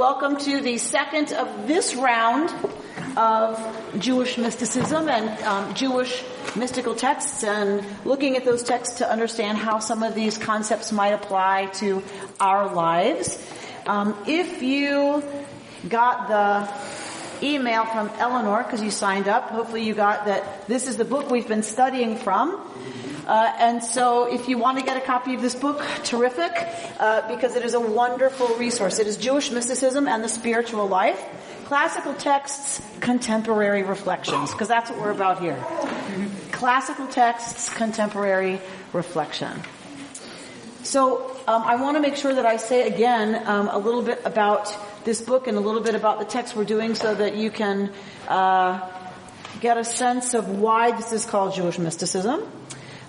welcome to the second of this round of Jewish mysticism and Jewish mystical texts, and looking at those texts to understand how some of these concepts might apply to our lives. If you got the email from Eleanor, because you signed up, hopefully you got that this is the book we've been studying from. And so if you want to get a copy of this book, terrific, because it is a wonderful resource. It is Jewish Mysticism and the Spiritual Life, Classical Texts, Contemporary Reflections, because that's what we're about here. Classical Texts, Contemporary Reflection. So I want to make sure that I say again a little bit about this book and a little bit about the text we're doing so that you can get a sense of why this is called Jewish Mysticism.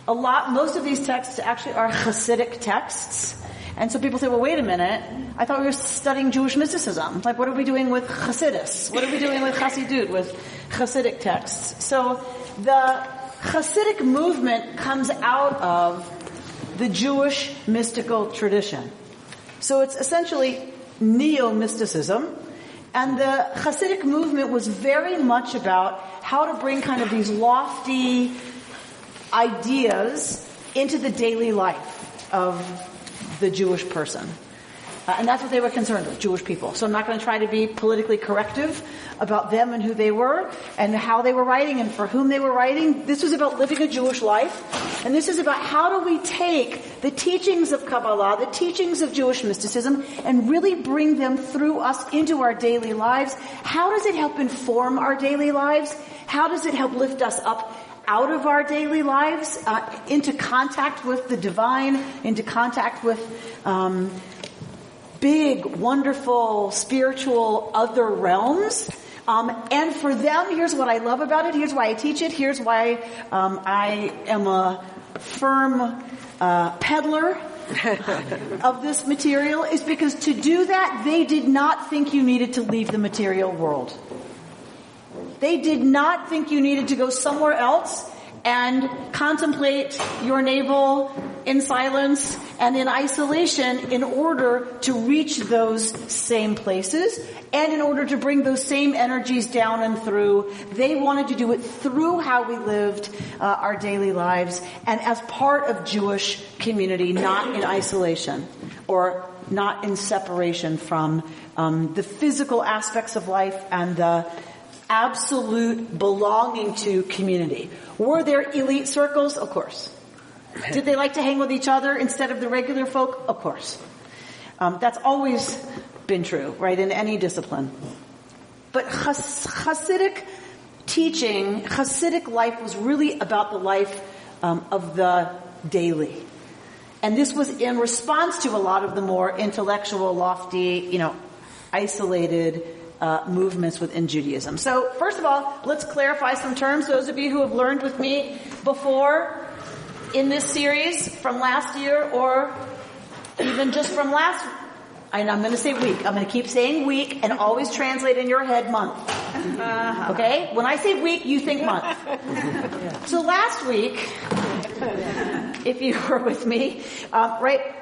Most of these texts actually are Hasidic texts. And so people say, well, wait a minute. I thought we were studying Jewish mysticism. Like, what are we doing with Hasidus? What are we doing with Hasidut, with Hasidic texts? So the Hasidic movement comes out of the Jewish mystical tradition. So it's essentially neo-mysticism. And the Hasidic movement was very much about how to bring kind of these lofty ideas into the daily life of the Jewish person. And that's what they were concerned with, Jewish people. So I'm not going to try to be politically corrective about them and who they were and how they were writing and for whom they were writing. This was about living a Jewish life. And this is about how do we take the teachings of Kabbalah, the teachings of Jewish mysticism, and really bring them through us into our daily lives. How does it help inform our daily lives? How does it help lift us up out of our daily lives, into contact with the divine, into contact with big, wonderful, spiritual other realms. And for them, here's what I love about it. Here's why I teach it. Here's why I am a firm peddler of this material, is because to do that, they did not think you needed to leave the material world. They did not think you needed to go somewhere else and contemplate your navel in silence and in isolation in order to reach those same places and in order to bring those same energies down and through. They wanted to do it through how we lived our daily lives and as part of Jewish community, not in isolation or not in separation from the physical aspects of life and the absolute belonging to community. Were there elite circles? Of course. Did they like to hang with each other instead of the regular folk? Of course. That's always been true, right, in any discipline. But Hasidic teaching, Hasidic life was really about the life of the daily. And this was in response to a lot of the more intellectual, lofty, isolated movements within Judaism. So, first of all, let's clarify some terms. Those of you who have learned with me before in this series from last year or even just from and I'm going to say week. I'm going to keep saying week and always translate in your head month. Okay? When I say week, you think month. So last week, if you were with me,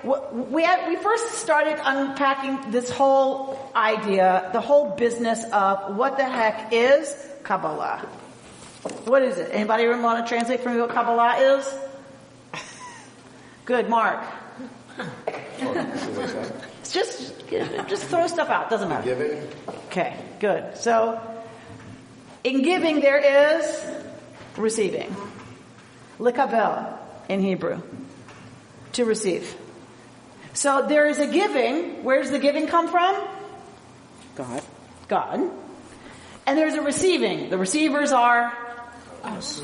we first started unpacking this whole idea, the whole business of what the heck is Kabbalah. What is it? Anybody want to translate for me what Kabbalah is? Good, Mark. Just throw stuff out. Doesn't matter. Giving. Okay, good. So, in giving there is receiving. Likabel in Hebrew. To receive. So there is a giving. Where does the giving come from? God. And there's a receiving. The receivers are us.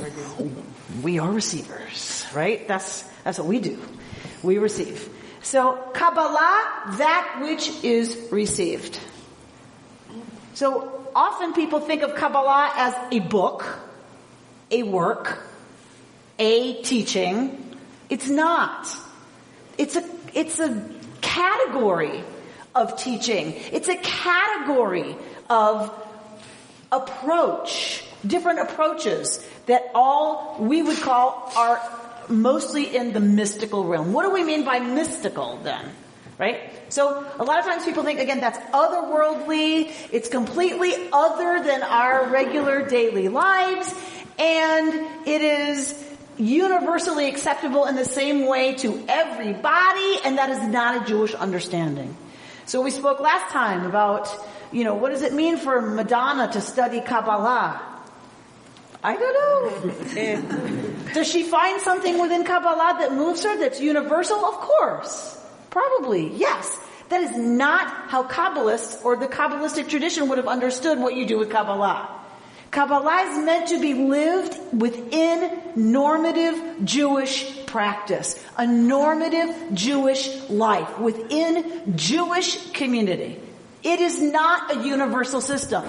We are receivers, right? That's what we do. We receive. So Kabbalah, that which is received. So often people think of Kabbalah as a book, a work, a teaching. It's not. It's a category of teaching. It's a category of approach, different approaches that all we would call are mostly in the mystical realm. What do we mean by mystical then? Right? So a lot of times people think, again, that's otherworldly. It's completely other than our regular daily lives. And it is universally acceptable in the same way to everybody. And that is not a Jewish understanding. So we spoke last time about, what does it mean for Madonna to study Kabbalah? I don't know. Does she find something within Kabbalah that moves her, that's universal? Of course. Probably, yes. That is not how Kabbalists or the Kabbalistic tradition would have understood what you do with Kabbalah. Kabbalah is meant to be lived within normative Jewish practice, a normative Jewish life, within Jewish community. It is not a universal system.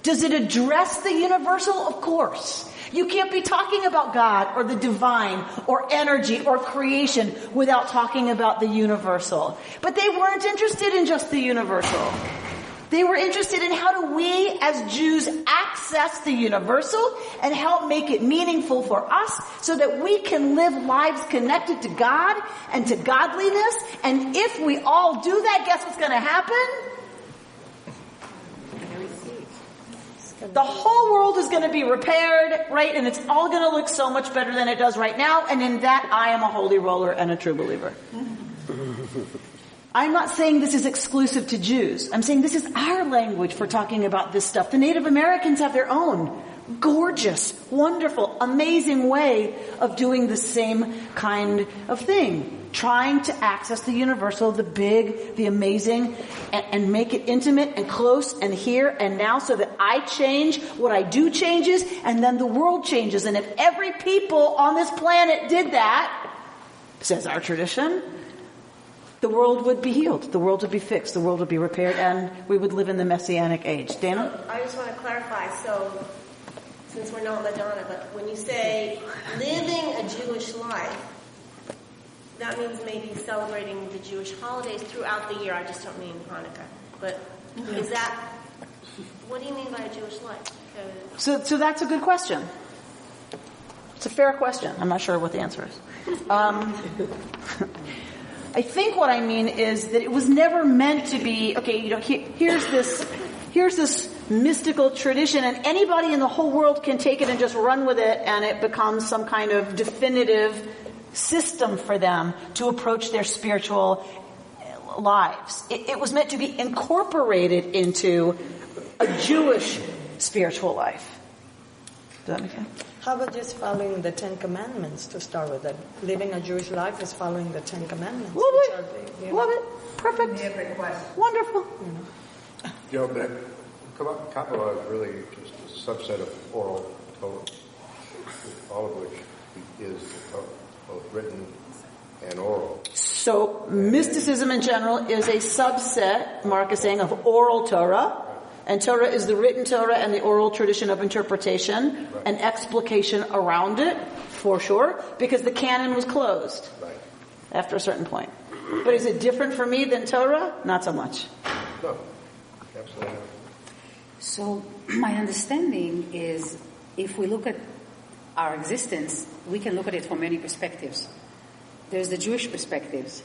Does it address the universal? Of course. You can't be talking about God or the divine or energy or creation without talking about the universal. But they weren't interested in just the universal. They were interested in how do we as Jews access the universal and help make it meaningful for us so that we can live lives connected to God and to godliness. And if we all do that, guess what's going to happen? The whole world is going to be repaired, right? And it's all going to look so much better than it does right now. And in that, I am a holy roller and a true believer. I'm not saying this is exclusive to Jews. I'm saying this is our language for talking about this stuff. The Native Americans have their own gorgeous, wonderful, amazing way of doing the same kind of thing. Trying to access the universal, the big, the amazing, and make it intimate and close and here and now so that I change, what I do changes, and then the world changes. And if every people on this planet did that, says our tradition, the world would be healed, the world would be fixed, the world would be repaired, and we would live in the Messianic age. Dana? I just want to clarify, so since we're not Madonna, but when you say living a Jewish life, that means maybe celebrating the Jewish holidays throughout the year. I just don't mean Hanukkah. But is that, what do you mean by a Jewish life? So that's a good question. It's a fair question. I'm not sure what the answer is. I think what I mean is that it was never meant to be, here's this mystical tradition and anybody in the whole world can take it and just run with it and it becomes some kind of definitive system for them to approach their spiritual lives. It was meant to be incorporated into a Jewish spiritual life. Does that make sense? How about just following the Ten Commandments to start with? That living a Jewish life is following the Ten Commandments. Love it. Perfect. Wonderful. But Kabbalah is really just a subset of oral Torah, all of which is both written and oral. So mysticism in general is a subset, Mark is saying, of oral Torah. And Torah is the written Torah and the oral tradition of interpretation and explication around it, for sure, because the canon was closed after a certain point. But is it different for me than Torah? Not so much. No, absolutely not. So my understanding is if we look at our existence, we can look at it from many perspectives. There's the Jewish perspectives,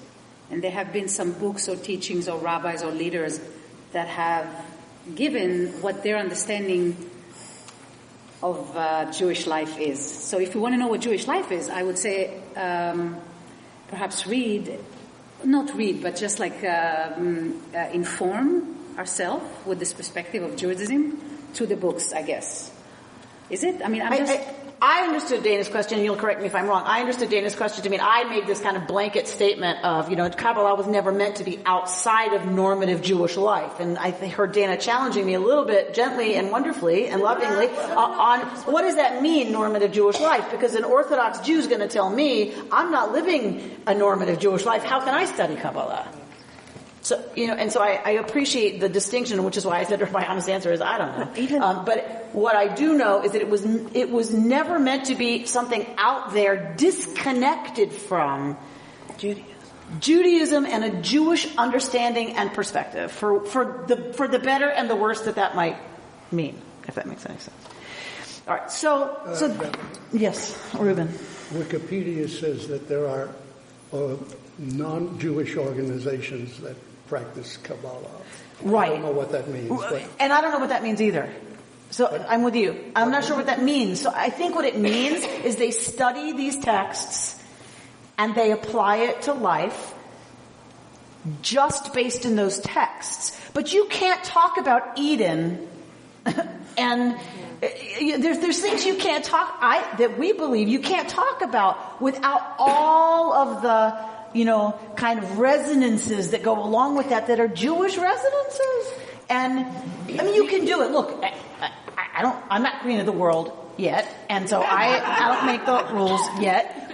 and there have been some books or teachings or rabbis or leaders that have given what their understanding of Jewish life is. So if you want to know what Jewish life is, I would say perhaps not read, but just like inform ourselves with this perspective of Judaism through the books, I guess. Is it? I mean, I understood Dana's question, and you'll correct me if I'm wrong. I understood Dana's question to mean I made this kind of blanket statement of, Kabbalah was never meant to be outside of normative Jewish life. And I heard Dana challenging me a little bit gently and wonderfully and lovingly on what does that mean, normative Jewish life? Because an Orthodox Jew is going to tell me, I'm not living a normative Jewish life. How can I study Kabbalah? So, so I appreciate the distinction, which is why I said my honest answer is I don't know. But what I do know is that it was never meant to be something out there disconnected from Judaism and a Jewish understanding and perspective for the better and the worse that might mean, if that makes any sense. All right. So yes, Reuben. Wikipedia says that there are non-Jewish organizations that practice Kabbalah. Right. I don't know what that means. But And I don't know what that means either. So I'm with you. I'm not sure what that means. So I think what it means is they study these texts and they apply it to life just based in those texts. But you can't talk about Eden and there's things you can't talk, that we believe you can't talk about without all of the, kind of resonances that go along with that are Jewish resonances. And, you can do it. Look, I'm not queen of the world yet, and so I don't make the rules yet,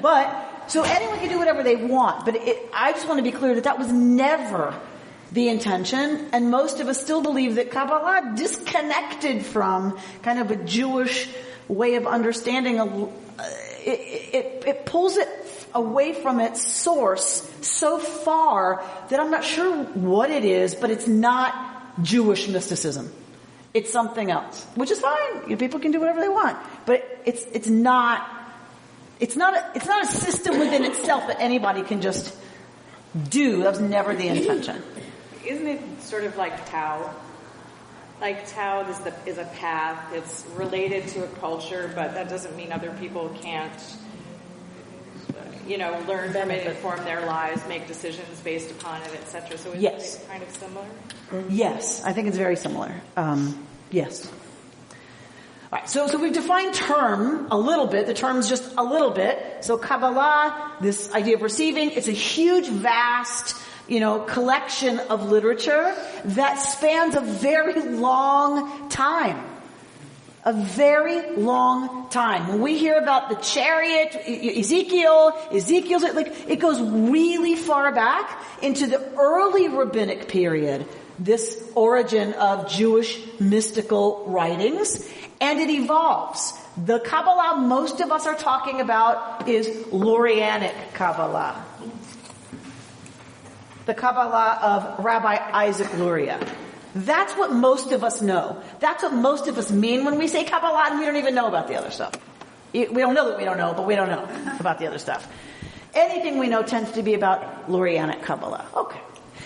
so anyone can do whatever they want, but I just want to be clear that was never the intention, and most of us still believe that Kabbalah disconnected from kind of a Jewish way of understanding. It pulls it away from its source so far that I'm not sure what it is, but it's not Jewish mysticism. It's something else, which is fine. People can do whatever they want, but it's not a system within itself that anybody can just do. That was never the intention. Isn't it sort of like Tao? Like Tao is a path. It's related to a culture, but that doesn't mean other people can't, learn from it, inform their lives, make decisions based upon it, etc. So is it kind of similar? Yes, I think it's very similar. Yes. All right, so we've defined term a little bit. The term's just a little bit. So Kabbalah, this idea of receiving, it's a huge, vast, collection of literature that spans a very long time. A very long time. When we hear about the chariot, Ezekiel's, it goes really far back into the early rabbinic period, this origin of Jewish mystical writings, and it evolves. The Kabbalah most of us are talking about is Lurianic Kabbalah. The Kabbalah of Rabbi Isaac Luria. That's what most of us know. That's what most of us mean when we say Kabbalah, and we don't even know about the other stuff. We don't know that we don't know, but we don't know about the other stuff. Anything we know tends to be about Lurianic Kabbalah. Okay.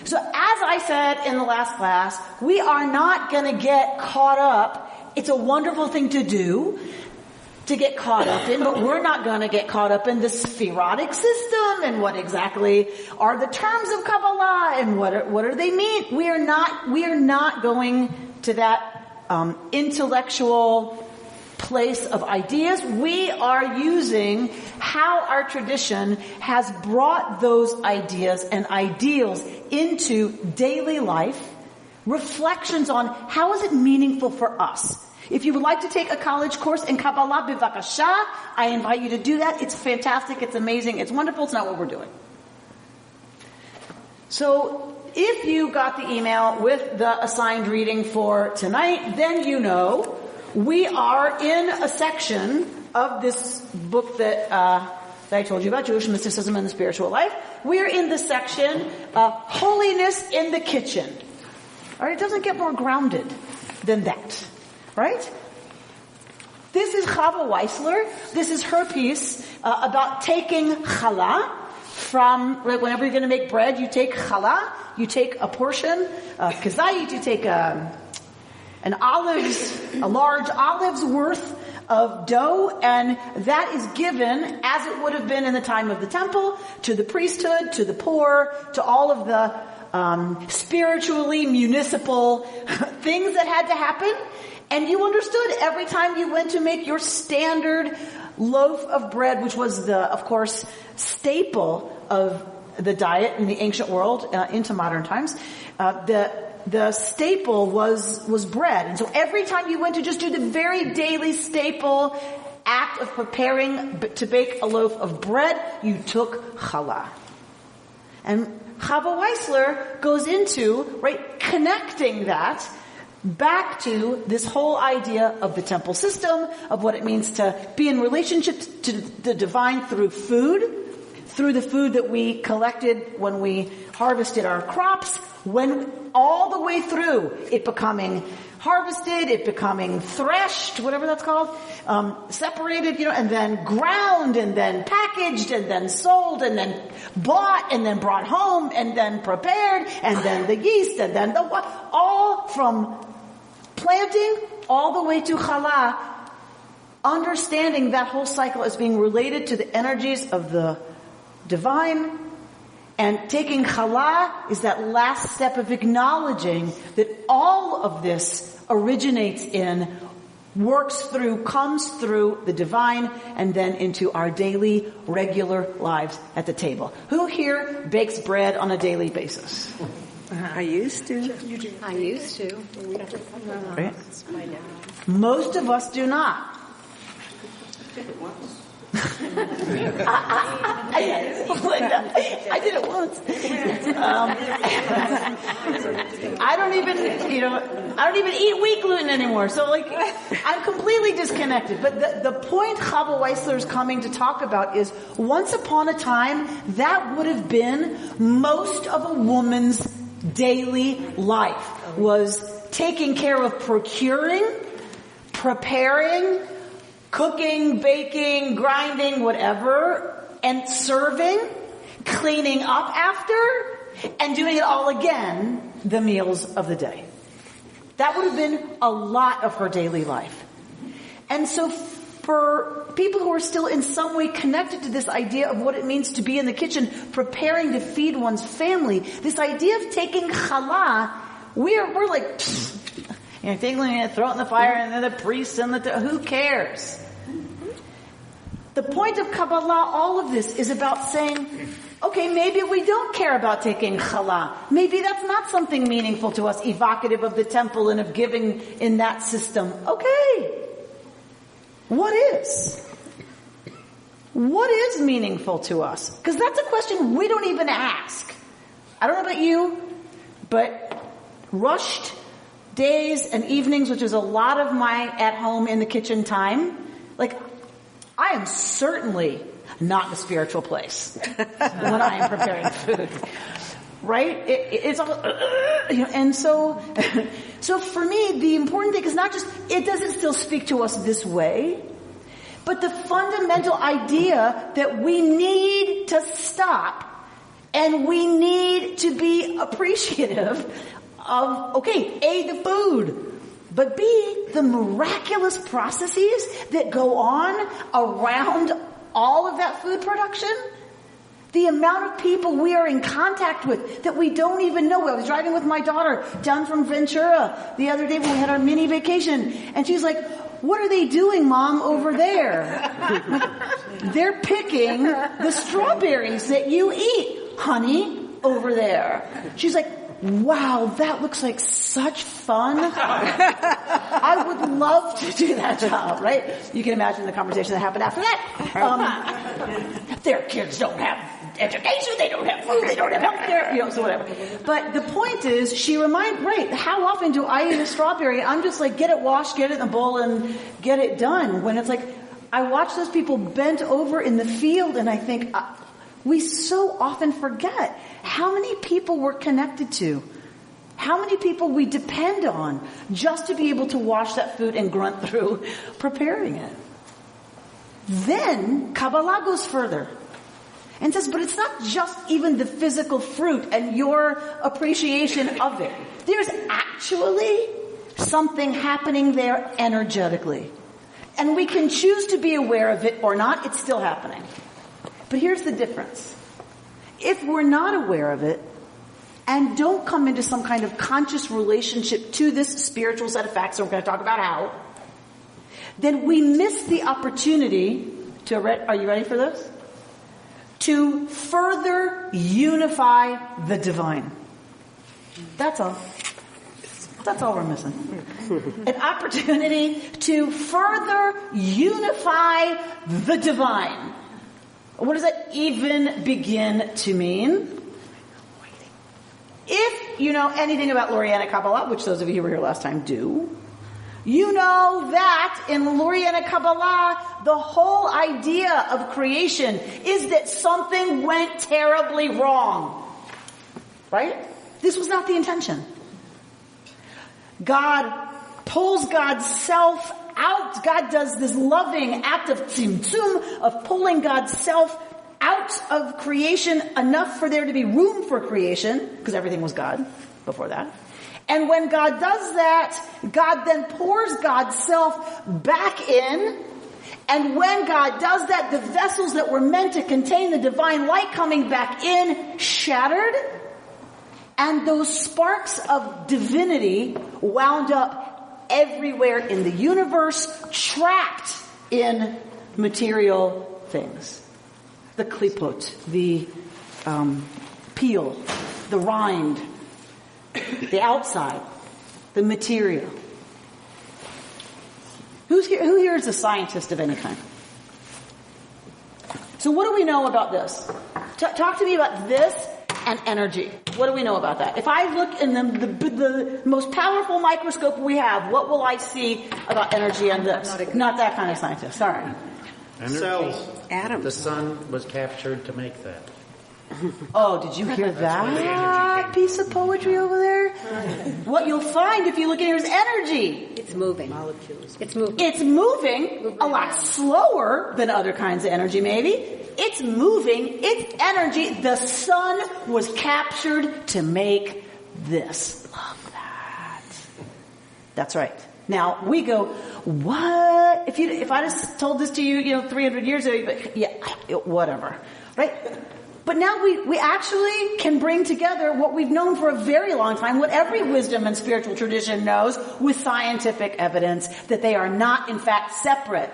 So as I said in the last class, we are not going to get caught up. It's a wonderful thing to do, to get caught up in, but we're not going to get caught up in the spherotic system and what exactly are the terms of Kabbalah and what do they mean. We are not going to that intellectual place of ideas. We are using how our tradition has brought those ideas and ideals into daily life, reflections on how is it meaningful for us. If you would like to take a college course in Kabbalah, bivakasha, I invite you to do that. It's fantastic, it's amazing, it's wonderful. It's not what we're doing. So if you got the email with the assigned reading for tonight, then you know we are in a section of this book that I told you about, Jewish Mysticism and the Spiritual Life. We're in the section, Holiness in the Kitchen. All right, it doesn't get more grounded than that. Right? This is Chava Weissler. This is her piece about taking challah from, whenever you're going to make bread, you take challah, you take a portion, kazayit, you take a large olive's worth of dough, and that is given, as it would have been in the time of the temple, to the priesthood, to the poor, to all of the spiritually municipal things that had to happen. And you understood every time you went to make your standard loaf of bread, which was the, of course, staple of the diet in the ancient world into modern times, the staple was bread. And so every time you went to just do the very daily staple act of preparing to bake a loaf of bread, you took challah. And Chava Weissler goes into, connecting that back to this whole idea of the temple system, of what it means to be in relationship to the divine through food, through the food that we collected when we harvested our crops, when all the way through it becoming harvested, it becoming threshed, whatever that's called, separated, and then ground, and then packaged, and then sold, and then bought, and then brought home, and then prepared, and then the yeast, and then all from planting all the way to challah, understanding that whole cycle as being related to the energies of the divine. And taking challah is that last step of acknowledging that all of this originates in, works through, comes through the divine, and then into our daily, regular lives at the table. Who here bakes bread on a daily basis? I used to. I used to. Right? Most of us do not. I did it once. I don't even eat wheat gluten anymore. So I'm completely disconnected. But the point Chava Weissler is coming to talk about is once upon a time, that would have been most of a woman's daily life, was taking care of procuring, preparing, cooking, baking, grinding, whatever, and serving, cleaning up after, and doing it all again, the meals of the day. That would have been a lot of her daily life. And so for people who are still in some way connected to this idea of what it means to be in the kitchen, preparing to feed one's family, this idea of taking challah, we're like, taking it, throw it in the fire, and then the priests and who cares? The point of Kabbalah, all of this, is about saying, okay, maybe we don't care about taking challah. Maybe that's not something meaningful to us, evocative of the temple and of giving in that system. Okay. What is? What is meaningful to us? Because that's a question we don't even ask. I don't know about you, but rushed days and evenings, which is a lot of my at home in the kitchen time, I am certainly not in a spiritual place when I am preparing food. Right? It's all, and so for me, the important thing is not just, it doesn't still speak to us this way, but the fundamental idea that we need to stop and we need to be appreciative of, okay, A, the food, but B, the miraculous processes that go on around all of that food production. The amount of people we are in contact with that we don't even know. I was driving with my daughter down from Ventura the other day when we had our mini vacation, and she's like, "What are they doing, Mom, over there?" They're picking the strawberries that you eat, honey, over there. She's like, "Wow, that looks like such fun. I would love to do that job," right? You can imagine the conversation that happened after that. Their kids don't have education, they don't have food, they don't have health care, so whatever. But the point is, right, how often do I eat a strawberry? I'm just like, get it washed, get it in a bowl, and get it done. When it's like, I watch those people bent over in the field, and I think, we so often forget how many people we're connected to, how many people we depend on just to be able to wash that food and grunt through preparing it. Then Kabbalah goes further and says, but it's not just even the physical fruit and your appreciation of it. There's actually something happening there energetically. And we can choose to be aware of it or not. It's still happening. But here's the difference. If we're not aware of it and don't come into some kind of conscious relationship to this spiritual set of facts, and we're going to talk about how, then we miss the opportunity to, are you ready for this? To further unify the divine. That's all. That's all we're missing. An opportunity to further unify the divine. What does that even begin to mean? If you know anything about Lurianic Kabbalah, which those of you who were here last time do, you know that in Lurianic Kabbalah, the whole idea of creation is that something went terribly wrong. Right? This was not the intention. God pulls God's self out. God does this loving act of tzimtzum, of pulling God's self out of creation enough for there to be room for creation, because everything was God before that. And when God does that, God then pours God's self back in. And when God does that, the vessels that were meant to contain the divine light coming back in shattered. And those sparks of divinity wound up everywhere in the universe, trapped in material things. The klipot, the peel, the rind, the outside, the material. Who here is a scientist of any kind? So what do we know about this? Talk to me about this and energy. What do we know about that? If I look in the most powerful microscope we have, what will I see about energy and this? Not that kind of scientist. Sorry. Cells. Atoms. The sun was captured to make that. Oh, did you hear that piece of poetry over there? What you'll find if you look in here is energy. It's moving. Molecules. It's moving. It's moving a lot slower than other kinds of energy, maybe. It's moving. It's energy. The sun was captured to make this. Love that. That's right. Now, we go, what? If I just told this to you, 300 years ago, yeah, whatever. Right? But now we actually can bring together what we've known for a very long time, what every wisdom and spiritual tradition knows, with scientific evidence that they are not, in fact, separate.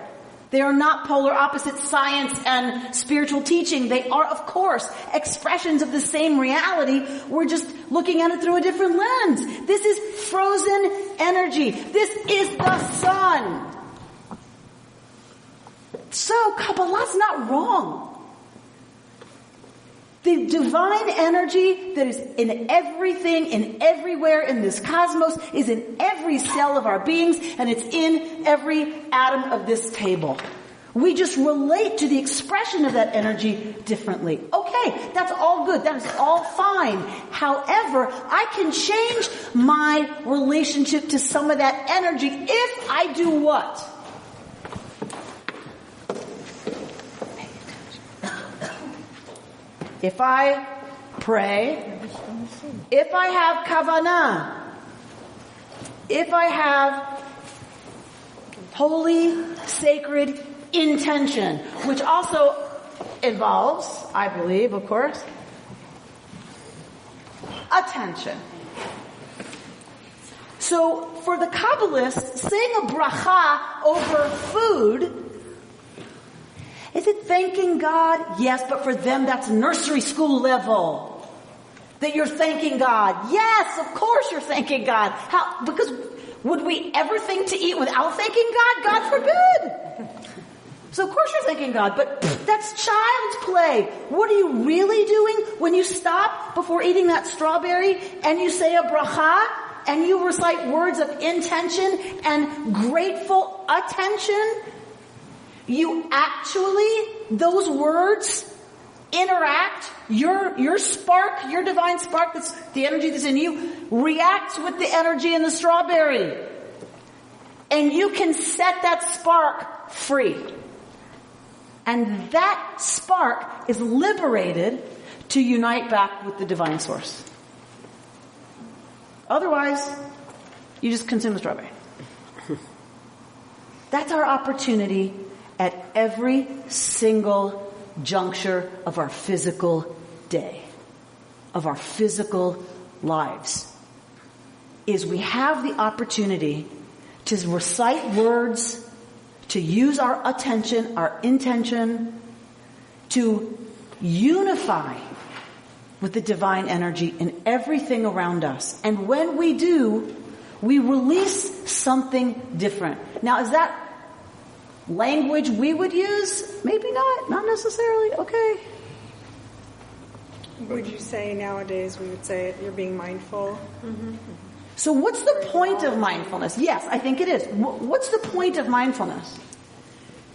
They are not polar opposites, science and spiritual teaching. They are, of course, expressions of the same reality. We're just looking at it through a different lens. This is frozen energy. This is the sun. So, Kabbalah's not wrong. The divine energy that is in everything, in everywhere in this cosmos, is in every cell of our beings, and it's in every atom of this table. We just relate to the expression of that energy differently. Okay, that's all good. That is all fine. However, I can change my relationship to some of that energy if I do what? If I pray, if I have kavanah, if I have holy, sacred intention, which also involves, I believe, of course, attention. So for the Kabbalists, saying a bracha over food, is it thanking God? Yes, but for them that's nursery school level. That you're thanking God. Yes, of course you're thanking God. How? Because would we ever think to eat without thanking God? God forbid. So of course you're thanking God, but that's child's play. What are you really doing when you stop before eating that strawberry and you say a bracha and you recite words of intention and grateful attention? You actually, those words interact, your spark, your divine spark, that's the energy that's in you, reacts with the energy in the strawberry. And you can set that spark free. And that spark is liberated to unite back with the divine source. Otherwise, you just consume the strawberry. That's our opportunity at every single juncture of our physical day, of our physical lives, is we have the opportunity to recite words, to use our attention, our intention, to unify with the divine energy in everything around us. And when we do, we release something different. Now, is that language we would use? Maybe not necessarily. Okay. Would you say nowadays we would say you're being mindful? Mm-hmm. So what's the point of mindfulness? Yes, I think it is. What's the point of mindfulness?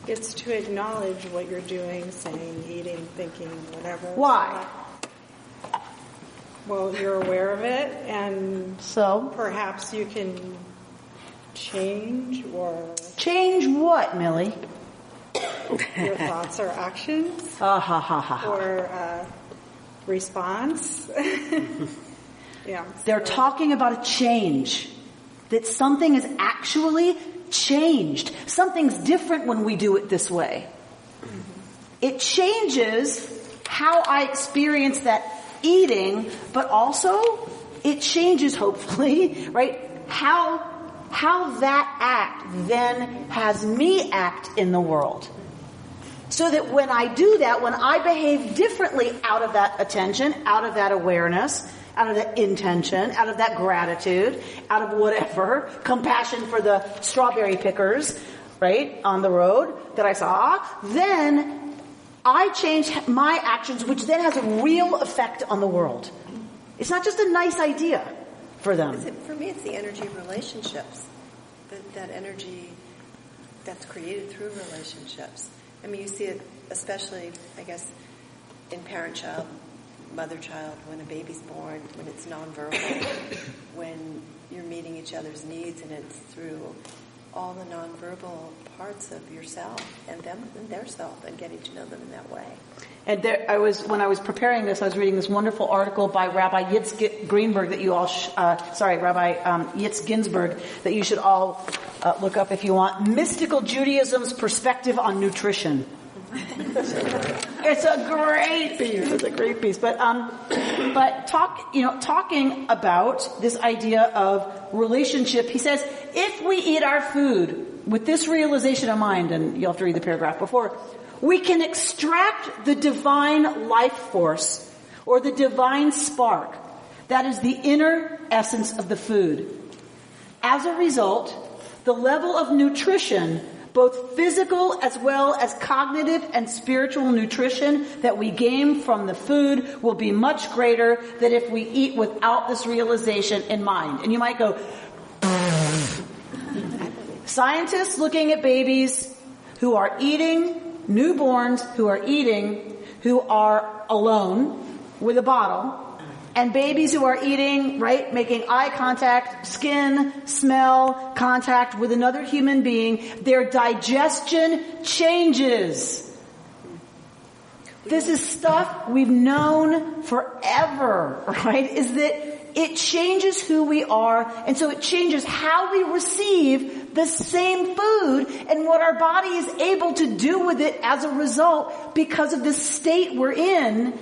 It's to acknowledge what you're doing, saying, eating, thinking, whatever. Why? well, you're aware of it, and So? perhaps you can change or Change what, Millie? your thoughts or actions Ha ha ha ha. or response. Yeah. They're talking about a change. That something is actually changed. Something's different when we do it this way. It changes how I experience that eating, but also it changes, hopefully, right, how that act then has me act in the world. So that when I do that, when I behave differently out of that attention, out of that awareness, out of that intention, out of that gratitude, out of whatever, compassion for the strawberry pickers, right, on the road that I saw, then I change my actions, which then has a real effect on the world. It's not just a nice idea for them. For me, it's the energy of relationships. That energy that's created through relationships. I mean, you see it especially, I guess, in parent-child, mother-child, when a baby's born, when it's nonverbal, when you're meeting each other's needs, and it's through all the nonverbal parts of yourself and them and their self, and getting to know them in that way. And when I was preparing this, I was reading this wonderful article by Rabbi Yitz Greenberg that you all, Rabbi Yitz Ginsburg, that you should all look up if you want. Mystical Judaism's Perspective on Nutrition. It's a great piece. But talking about this idea of relationship, he says, if we eat our food with this realization in mind, and you'll have to read the paragraph before, we can extract the divine life force or the divine spark that is the inner essence of the food. As a result, the level of nutrition, both physical as well as cognitive and spiritual nutrition that we gain from the food will be much greater than if we eat without this realization in mind. And you might go, scientists looking at babies who are eating, newborns who are alone with a bottle, and babies who are eating, right, making eye contact, skin, smell, contact with another human being, their digestion changes. This is stuff we've known forever, right? Is that it changes who we are, and so it changes how we receive the same food and what our body is able to do with it as a result because of the state we're in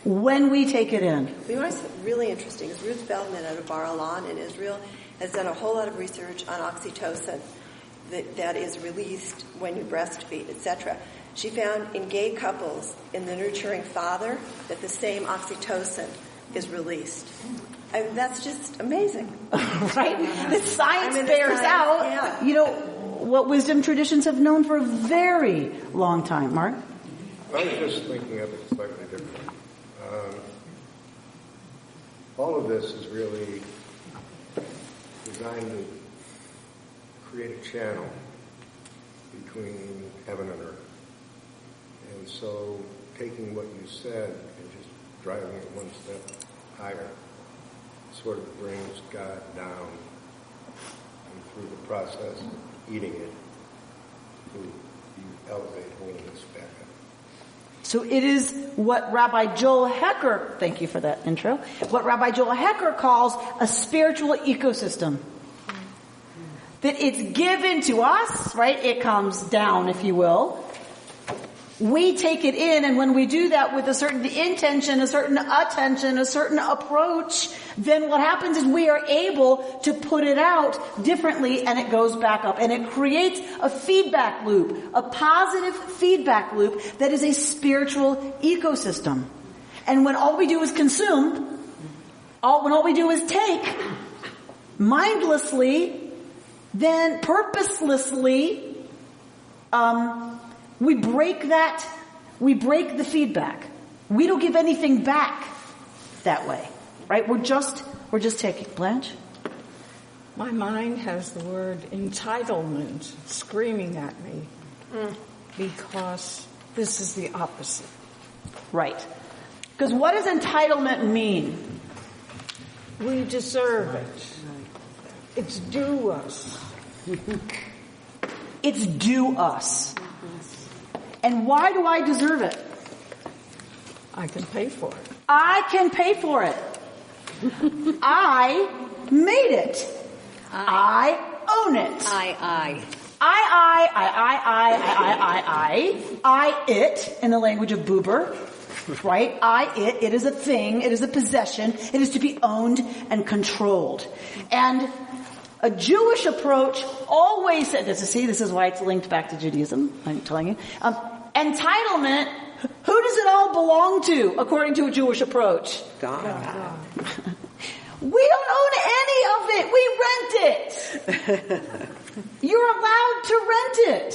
when we take it in. You know what's really interesting is Ruth Feldman out of Bar Ilan in Israel has done a whole lot of research on oxytocin that is released when you breastfeed, etc. She found in gay couples, in the nurturing father, that the same oxytocin is released. That's just amazing. Right? The science bears out, yeah. What wisdom traditions have known for a very long time. Mark? I was just thinking of it slightly different. All of this is really designed to create a channel between heaven and earth. And so taking what you said and just driving it one step higher sort of brings God down, and through the process of eating it, you elevate holiness back up. So it is what Rabbi Joel Hecker, thank you for that intro, what Rabbi Joel Hecker calls a spiritual ecosystem. That it's given to us, right? It comes down, if you will. We take it in, and when we do that with a certain intention, a certain attention, a certain approach, then what happens is we are able to put it out differently, and it goes back up. And it creates a feedback loop, a positive feedback loop that is a spiritual ecosystem. And when all we do is consume, when all we do is take, mindlessly, then purposelessly, we break the feedback. We don't give anything back that way, right? We're just taking. Blanche? My mind has the word entitlement screaming at me because this is the opposite. Right. Because what does entitlement mean? We deserve it. It's due us. It's due us. And why do I deserve it? I can pay for it. I can pay for it. I made it. I own it. I, it, in the language of Buber, right? It is a thing, it is a possession, it is to be owned and controlled. And a Jewish approach always said, this is why it's linked back to Judaism, I'm telling you. Entitlement, who does it all belong to, according to a Jewish approach? God. We don't own any of it. We rent it. You're allowed to rent it.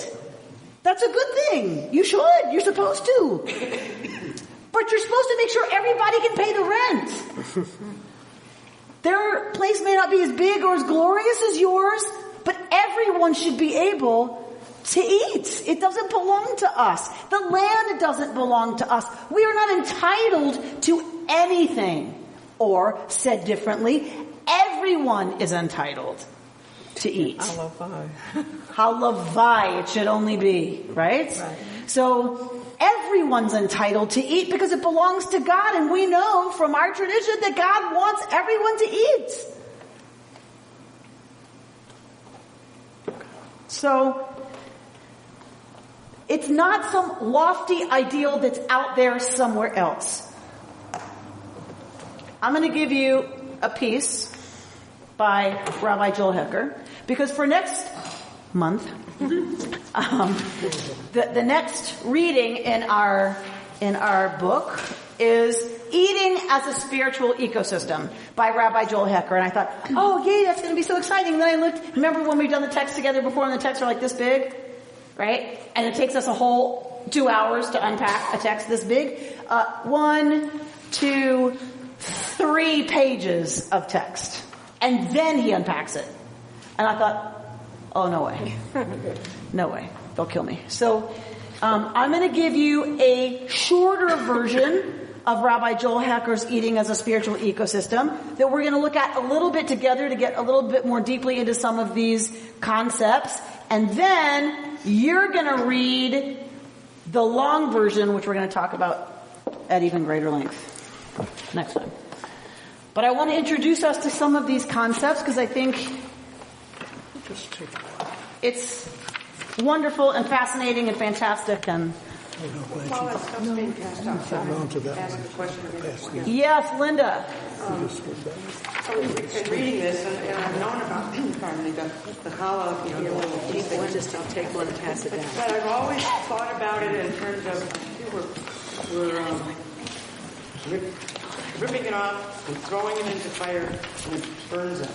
That's a good thing. You should. You're supposed to. But you're supposed to make sure everybody can pay the rent. Their place may not be as big or as glorious as yours, but everyone should be able to eat. It doesn't belong to us. The land doesn't belong to us. We are not entitled to anything. Or, said differently, everyone is entitled to eat. Halavai, it should only be, right? So, everyone's entitled to eat because it belongs to God, and we know from our tradition that God wants everyone to eat. So, it's not some lofty ideal that's out there somewhere else. I'm going to give you a piece by Rabbi Joel Hecker, because for next month, the next reading in our book is Eating as a Spiritual Ecosystem by Rabbi Joel Hecker. And I thought, oh yay, that's going to be so exciting. And then I looked, remember when we've done the text together before and the texts are like this big, right? And it takes us a whole 2 hours to unpack a text this big. 1, 2, 3 pages of text. And then he unpacks it. And I thought, oh, no way. No way. They'll kill me. So I'm going to give you a shorter version of Rabbi Joel Hecker's Eating as a Spiritual Ecosystem that we're going to look at a little bit together to get a little bit more deeply into some of these concepts. And then you're going to read the long version, which we're going to talk about at even greater length next time. But I want to introduce us to some of these concepts because I think it's wonderful and fascinating and fantastic. And While that stuff's being passed out, ask a question again. yes, Linda. So we've been reading this, and I've known about the challah, the little piece that just take one and pass it down. But I've always thought about it in terms of we're ripping it off and throwing it into fire and it burns up.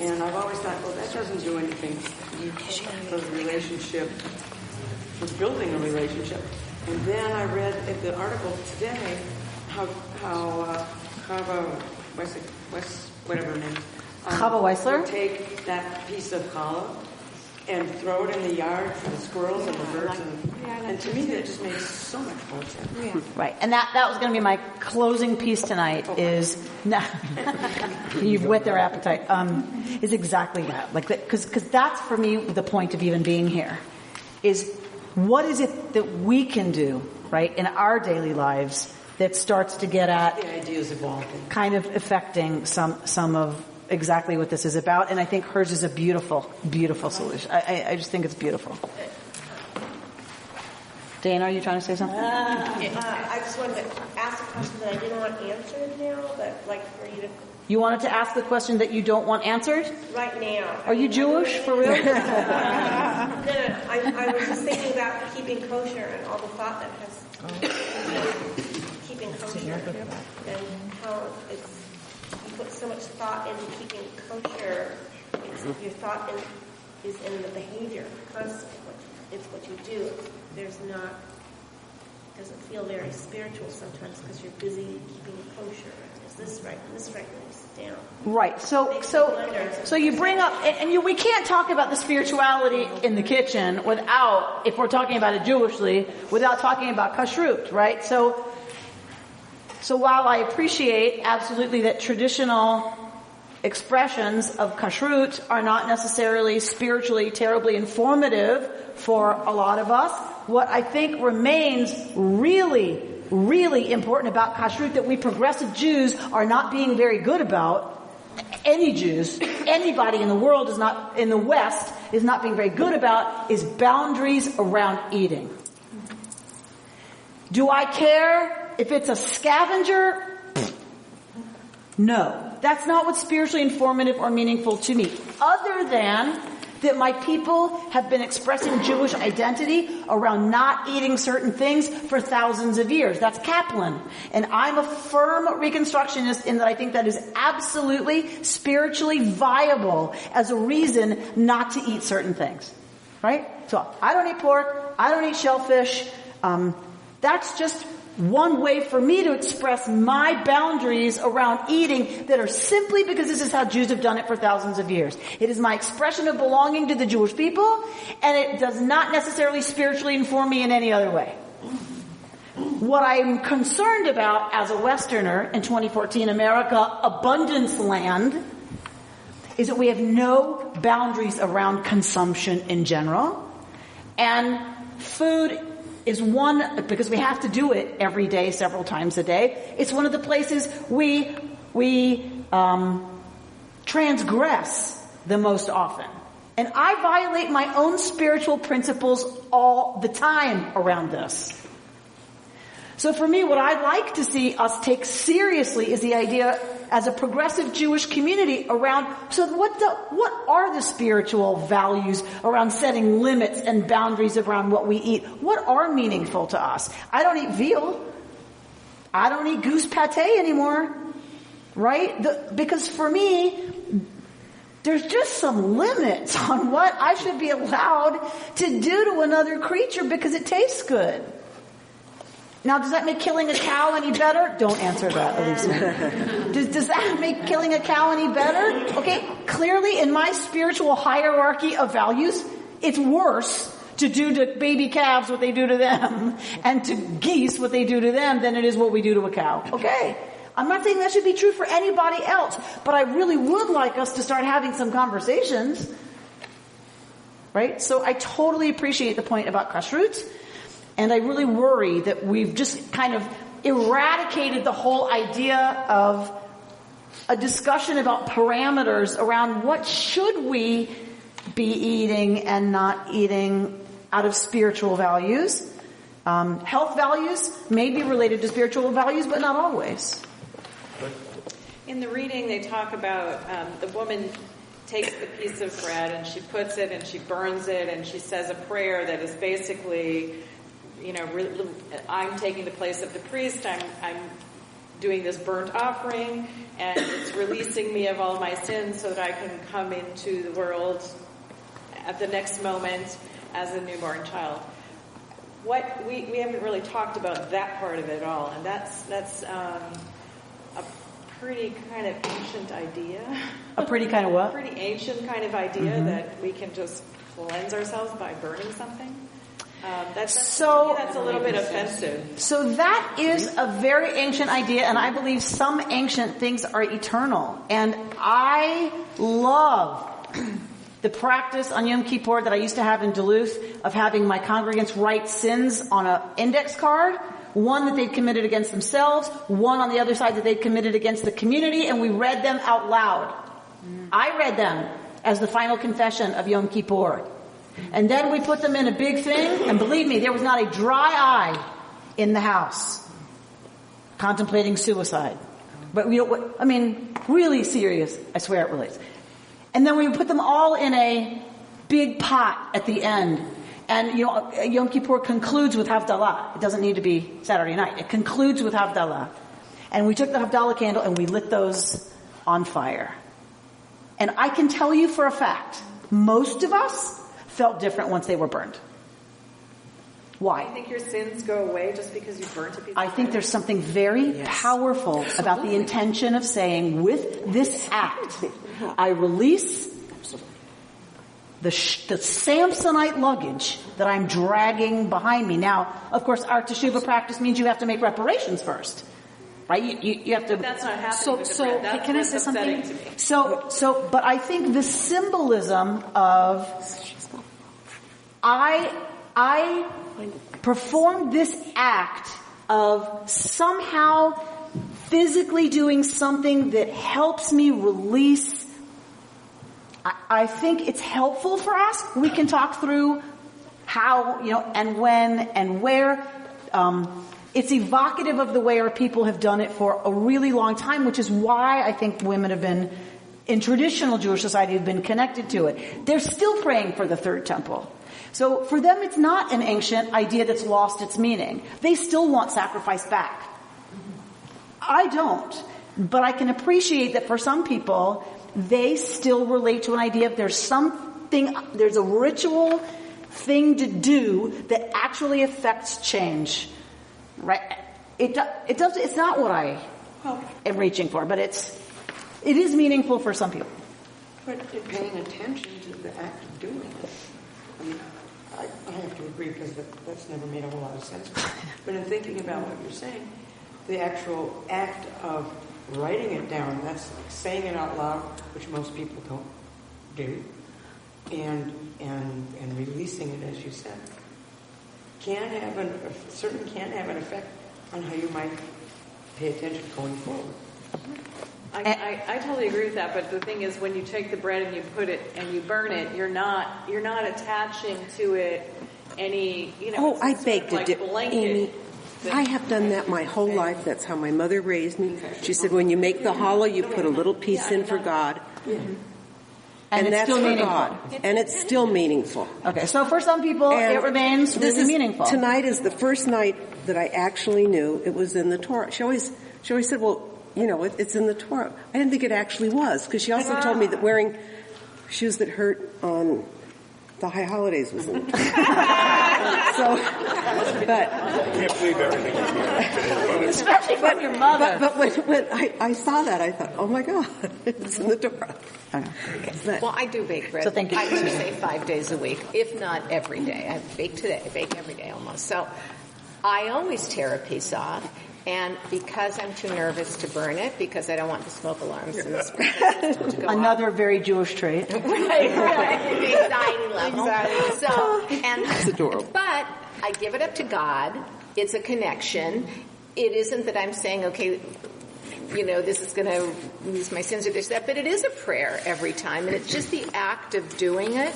And I've always thought, well, that doesn't do anything for the relationship, for building a relationship. And then I read in the article today how Chava whatever her name is, Chava Weissler would take that piece of challah and throw it in the yard for the squirrels and the birds. And to me, that just makes so much more sense. Yeah. Right. And that was going to be my closing piece tonight is, you've whet their appetite, is exactly that. Like, because that's for me the point of even being here, is what is it that we can do, right, in our daily lives that starts to get at the ideas evolving, kind of affecting some of exactly what this is about. And I think hers is a beautiful, beautiful solution. I just think it's beautiful. Dana, are you trying to say something? I just wanted to ask a question that I didn't want answered now, but like for you to... You wanted to ask the question that you don't want answered? Right now. Are you Jewish, for real? No, I was just thinking about keeping kosher and all the thought that has keeping kosher and how it's, you put so much thought into keeping kosher. Your thought is in the behavior constantly. It's what you do. Doesn't feel very spiritual sometimes because you're busy keeping kosher. Is this right? And this right? And this down. Right. So you bring up, and we can't talk about the spirituality in the kitchen without, if we're talking about it Jewishly, without talking about kashrut, right? So while I appreciate absolutely that traditional expressions of kashrut are not necessarily spiritually terribly informative for a lot of us. What I think remains really, really important about kashrut that we progressive Jews are not being very good about, any Jews, anybody in the world is not, in the West, is not being very good about, is boundaries around eating. Do I care if it's a scavenger? No. That's not what's spiritually informative or meaningful to me. Other than that my people have been expressing Jewish identity around not eating certain things for thousands of years. That's Kaplan. And I'm a firm Reconstructionist in that I think that is absolutely spiritually viable as a reason not to eat certain things. Right? So I don't eat pork. I don't eat shellfish. That's just one way for me to express my boundaries around eating that are simply because this is how Jews have done it for thousands of years. It is my expression of belonging to the Jewish people, and it does not necessarily spiritually inform me in any other way. What I'm concerned about as a Westerner in 2014 America, abundance land, is that we have no boundaries around consumption in general, and food is one, because we have to do it every day, several times a day. It's one of the places we transgress the most often. And I violate my own spiritual principles all the time around this. So for me, what I'd like to see us take seriously is the idea as a progressive Jewish community around, so what are the spiritual values around setting limits and boundaries around what we eat? What are meaningful to us? I don't eat veal. I don't eat goose pate anymore. Right? Because for me, there's just some limits on what I should be allowed to do to another creature because it tastes good. Now, does that make killing a cow any better? Don't answer that, Elisa. Does that make killing a cow any better? Okay, clearly in my spiritual hierarchy of values, it's worse to do to baby calves what they do to them and to geese what they do to them than it is what we do to a cow. Okay. I'm not saying that should be true for anybody else, but I really would like us to start having some conversations. Right? So I totally appreciate the point about kashrut. And I really worry that we've just kind of eradicated the whole idea of a discussion about parameters around what should we be eating and not eating out of spiritual values. Health values may be related to spiritual values, but not always. In the reading, they talk about the woman takes the piece of bread and she puts it and she burns it and she says a prayer that is basically, I'm taking the place of the priest. I'm doing this burnt offering, and it's releasing me of all my sins so that I can come into the world at the next moment as a newborn child. What we haven't really talked about that part of it at all, and that's a pretty kind of ancient idea. A pretty kind of what? Pretty ancient kind of idea that we can just cleanse ourselves by burning something. That's a little bit offensive. So that is a very ancient idea, and I believe some ancient things are eternal. And I love the practice on Yom Kippur that I used to have in Duluth of having my congregants write sins on an index card, one that they'd committed against themselves, one on the other side that they'd committed against the community, and we read them out loud. I read them as the final confession of Yom Kippur. And then we put them in a big thing, and believe me, there was not a dry eye in the house contemplating suicide. But really serious, I swear it relates. And then we put them all in a big pot at the end. And, Yom Kippur concludes with Havdalah. It doesn't need to be Saturday night. It concludes with Havdalah. And we took the Havdalah candle and we lit those on fire. And I can tell you for a fact, most of us felt different once they were burned. Why? Do you think your sins go away just because you burnt a piece of I think there's something very powerful about the intention of saying, with this act, I release the Samsonite luggage that I'm dragging behind me. Now, of course, our teshuvah practice means you have to make reparations first. right? You have to. But that's not happening with the bread. That's can I say what's upsetting something? to me. But I think the symbolism of I perform this act of somehow physically doing something that helps me release. I think it's helpful for us. We can talk through how, and when and where. It's evocative of the way our people have done it for a really long time, which is why I think women have been, in traditional Jewish society, have been connected to it. They're still praying for the third temple. So for them, it's not an ancient idea that's lost its meaning. They still want sacrifice back. I don't. But I can appreciate that for some people, they still relate to an idea of there's a ritual thing to do that actually affects change. Right? It's not what I am reaching for, but it is meaningful for some people. But in paying attention to the act of doing it, I mean, I have to agree because that's never made a whole lot of sense. But in thinking about what you're saying, the actual act of writing it down, that's like saying it out loud, which most people don't do, and releasing it, as you said, can have an effect on how you might pay attention going forward. I totally agree with that, but the thing is, when you take the bread and you put it and you burn it, you're not attaching to it any, I baked like it, Amy. I have done that my whole life. That's how my mother raised me. She said, when you make the challah, you put a little piece in for God. Mm-hmm. And that's still for God. And it's still meaningful. Okay, so for some people, it remains really meaningful. Tonight is the first night that I actually knew it was in the Torah. She always said, well, it's in the Torah. I didn't think it actually was, because she also told me that wearing shoes that hurt on the high holidays was in the Torah. I can't believe everything is here. Especially from your mother. But when I saw that, I thought, oh my God, it's in the Torah. Well, I do bake bread. So thank you. I would say 5 days a week, if not every day. I bake today. I bake every day almost. So I always tear a piece off. And because I'm too nervous to burn it, because I don't want the smoke alarms and the sprinklers to go Another off. very Jewish trait. Right. Anxiety level. Exactly. So, That's adorable. But I give it up to God. It's a connection. It isn't that I'm saying, okay, this is going to lose my sins or this, that, but it is a prayer every time. And it's just the act of doing it.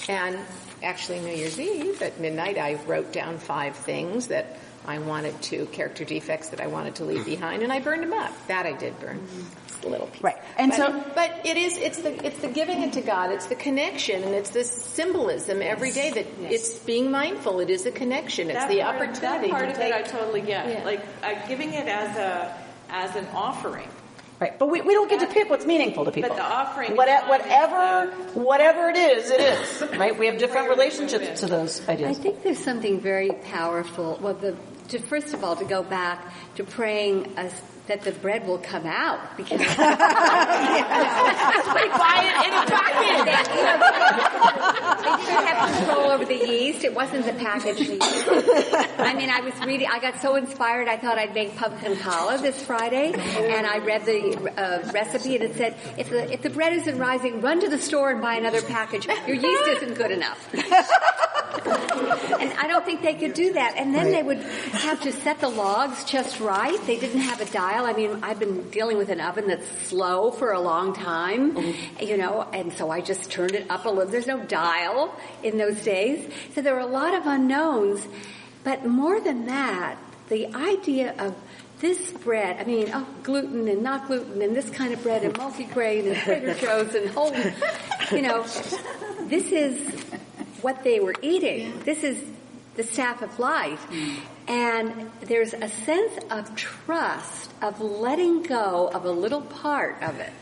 And actually New Year's Eve at midnight, I wrote down 5 things that I wanted character defects that I wanted to leave behind, and I burned them up. That I did burn. Just a little piece. Right. And but it's the giving it to God. It's the connection, and it's the symbolism every day that it's being mindful. It is a connection. It's the opportunity. That part of it I totally get. Yeah. Like giving it as an offering. Right, but we don't get to pick what's meaningful to people. But the offering, whatever it is, right? We have different relationships to those ideas. I think there's something very powerful. Well, first of all, to go back to praying that the bread will come out, because buy it in a packet. They didn't have control over the yeast. It wasn't the packaged yeast. I mean, I got so inspired, I thought I'd make pumpkin challah this Friday, and I read the recipe, and it said, if the bread isn't rising, run to the store and buy another package. Your yeast isn't good enough. And I don't think they could do that. And then they would have to set the logs just right. They didn't have a dial. I mean, I've been dealing with an oven that's slow for a long time, and so I just turned it up a little. There's no dial in those days. So there were a lot of unknowns. But more than that, the idea of this bread, gluten and not gluten and this kind of bread and multigrain and Trader Joe's and whole, this is what they were eating. This is the staff of life. And there's a sense of trust, of letting go of a little part of it.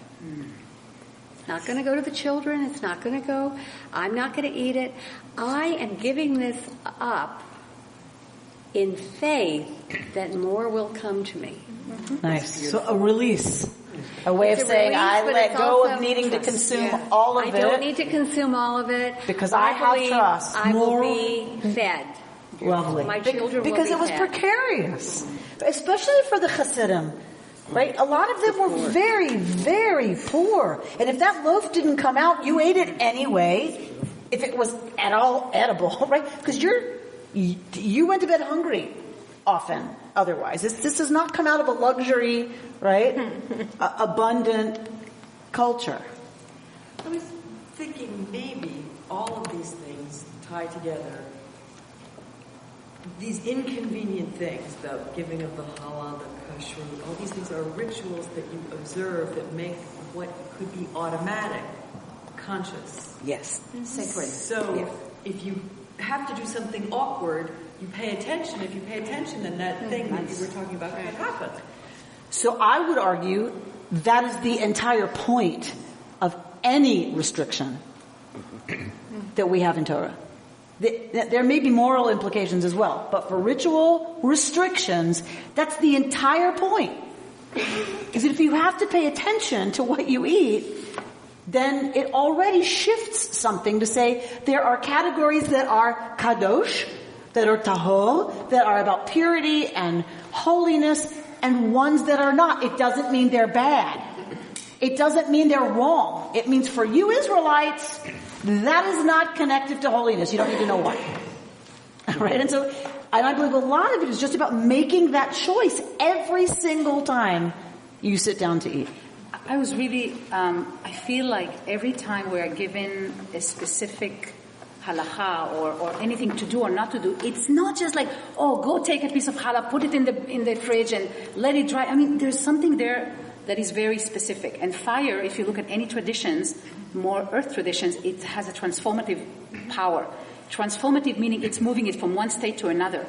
It's not going to go to the children. It's not going to go. I'm not going to eat it. I am giving this up in faith that more will come to me. Nice. So a release. A way of saying, I let go of needing to consume all of it. I don't need to consume all of it. Because I have trust. I will be fed. Lovely. My children because will be it was fed. precarious. Especially for the Hasidim. right? A lot of them were very, very poor. And if that loaf didn't come out, you ate it anyway, if it was at all edible, right? Because you went to bed hungry often otherwise. This does not come out of a luxury, right? Abundant culture. I was thinking maybe all of these things tie together. These inconvenient things, the giving of the challah, the kashrut, all these things are rituals that you observe that make what could be automatic conscious. Yes. Sacred. So if you have to do something awkward, you pay attention. If you pay attention, then that thing that you were talking about can happen. So I would argue that is the entire point of any restriction that we have in Torah. There may be moral implications as well, but for ritual restrictions, that's the entire point. Is that if you have to pay attention to what you eat, then it already shifts something to say there are categories that are kadosh, that are tahor, that are about purity and holiness, and ones that are not. It doesn't mean they're bad. It doesn't mean they're wrong. It means for you Israelites, that is not connected to holiness. You don't need to know why. Right? And I believe a lot of it is just about making that choice every single time you sit down to eat. I was really, I feel like every time we are given a specific halacha or anything to do or not to do, it's not just like, oh, go take a piece of challah, put it in the fridge and let it dry. I mean, there's something there that is very specific. And fire, if you look at any traditions, more earth traditions, it has a transformative power. Transformative meaning it's moving it from one state to another.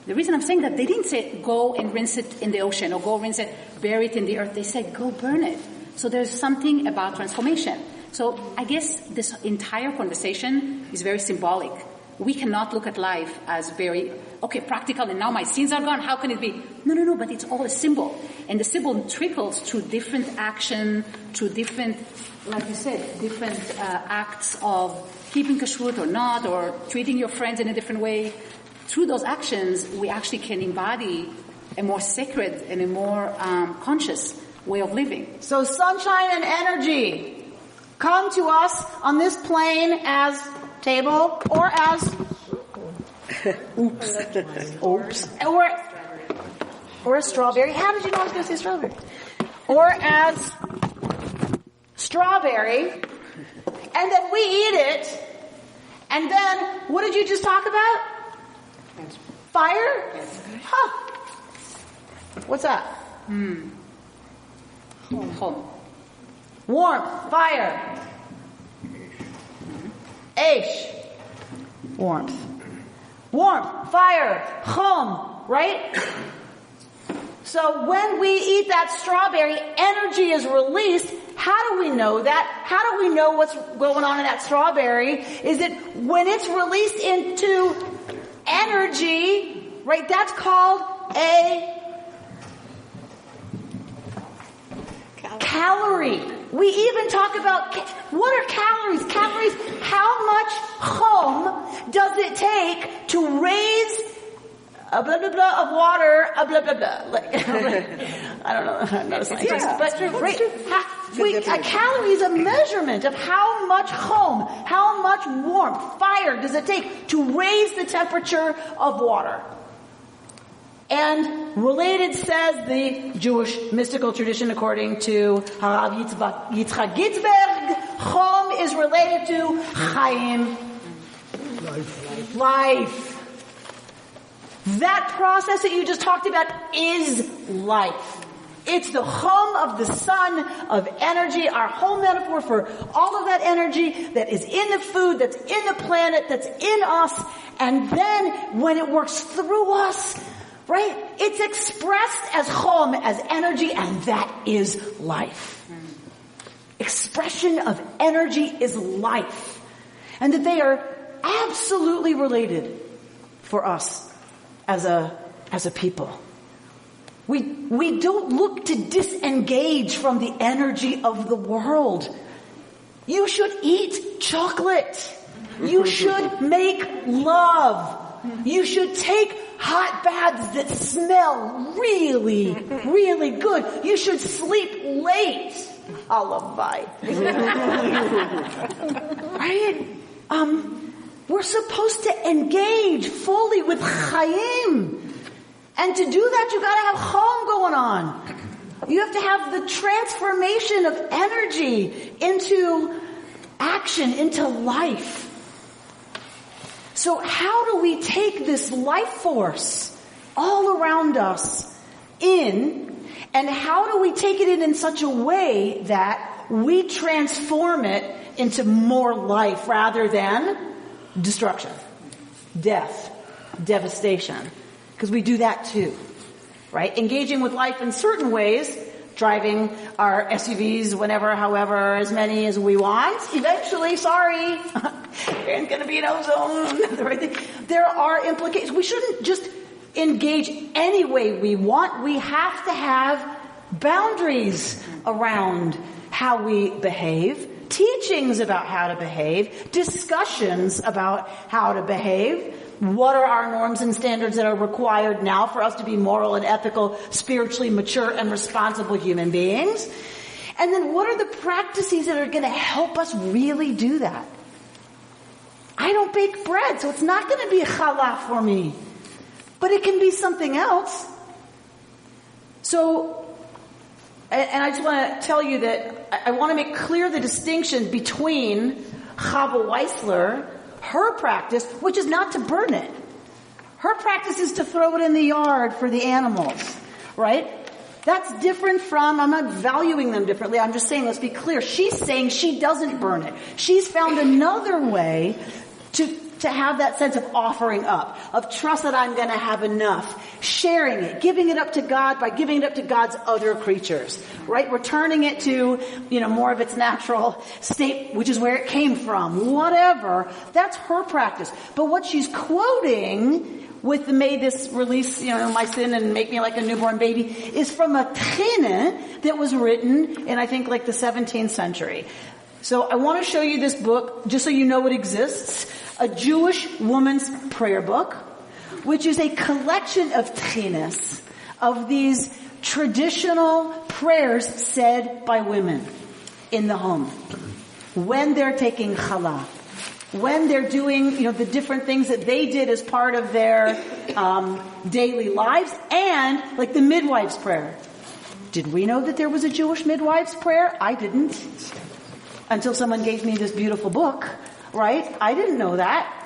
The reason I'm saying that, they didn't say go and rinse it in the ocean or go rinse it, bury it in the earth. They said go burn it. So there's something about transformation. So I guess this entire conversation is very symbolic. We cannot look at life as very, practical, and now my sins are gone, how can it be? No, but it's all a symbol. And the symbol trickles to different action, to different, like you said, different acts of keeping kashrut or not, or treating your friends in a different way. Through those actions, we actually can embody a more sacred and a more conscious way of living. So sunshine and energy come to us on this plane as table or as oops or a strawberry. How did you know I was going to say strawberry? Or as strawberry, and then we eat it, and then what did you just talk about? Fire? Huh. What's that? Home. Warmth. Fire. Aish. Warmth. Warmth. Fire. Chum. Right? So when we eat that strawberry, energy is released. How do we know that? How do we know what's going on in that strawberry? Is that when it's released into energy, right, that's called a calorie. We even talk about, what are calories? Calories, how much chum does it take to raise a blah, blah, blah of water, a blah, blah, blah. Like, I don't know, I'm not a scientist, but a calorie is a measurement of how much chum, how much warmth, fire does it take to raise the temperature of water. And related, says the Jewish mystical tradition, according to Harav Yitzchak Ginsberg, chum is related to Chaim, life. That process that you just talked about is life. It's the chum of the sun, of energy, our whole metaphor for all of that energy that is in the food, that's in the planet, that's in us. And then when it works through us, right, it's expressed as chum, as energy, and that is life. Expression of energy is life. And that they are absolutely related for us as a people. We don't look to disengage from the energy of the world. You should eat chocolate. You should make love. You should take hot baths that smell really, really good. You should sleep late. Alavai. Right? We're supposed to engage fully with Chaim. And to do that, you gotta have Chom going on. You have to have the transformation of energy into action, into life. So how do we take this life force all around us in, and how do we take it in such a way that we transform it into more life rather than destruction, death, devastation? Because we do that too, right? Engaging with life in certain ways, driving our SUVs whenever, however, as many as we want. Eventually, sorry, there's going to be an ozone. There are implications. We shouldn't just engage any way we want. We have to have boundaries around how we behave, teachings about how to behave, discussions about how to behave. What are our norms and standards that are required now for us to be moral and ethical, spiritually mature and responsible human beings? And then what are the practices that are going to help us really do that? I don't bake bread, so it's not going to be a challah for me. But it can be something else. So, and I just want to tell you that I want to make clear the distinction between Chava Weissler, her practice, which is not to burn it. Her practice is to throw it in the yard for the animals, right? That's different from, I'm not valuing them differently, I'm just saying, let's be clear. She's saying she doesn't burn it. She's found another way to have that sense of offering up, of trust that I'm going to have enough, sharing it, giving it up to God by giving it up to God's other creatures, right? Returning it to, more of its natural state, which is where it came from, whatever. That's her practice. But what she's quoting with the may this release, my sin and make me like a newborn baby, is from a tchina that was written in, I think, like the 17th century. So I want to show you this book, just so you know it exists, a Jewish woman's prayer book, which is a collection of tchinas, of these traditional prayers said by women in the home, when they're taking challah, when they're doing, the different things that they did as part of their daily lives, and like the midwife's prayer. Did we know that there was a Jewish midwife's prayer? I didn't. Until someone gave me this beautiful book, right? I didn't know that.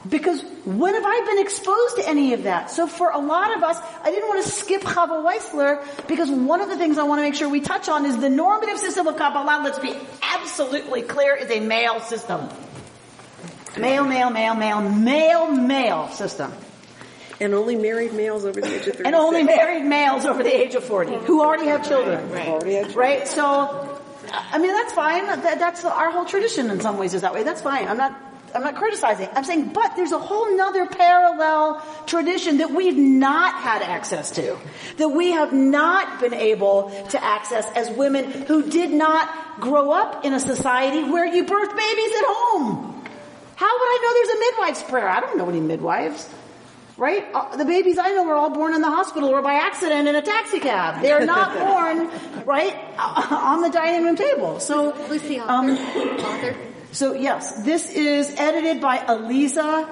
Because when have I been exposed to any of that? So for a lot of us, I didn't want to skip Chava Weissler, because one of the things I want to make sure we touch on is the normative system of Kabbalah, let's be absolutely clear, is a male system. Male system. And only married males over the age of 30. And only married males over the age of 40, who already have children. Right? So, that's fine. That's our whole tradition in some ways is that way. That's fine. I'm not criticizing. I'm saying, but there's a whole nother parallel tradition that we've not had access to, that we have not been able to access as women who did not grow up in a society where you birth babies at home. How would I know there's a midwife's prayer? I don't know any midwives. Right? The babies I know were all born in the hospital or by accident in a taxi cab. They're not born, right, on the dining room table. So, who's the author? So yes, this is edited by Aliza,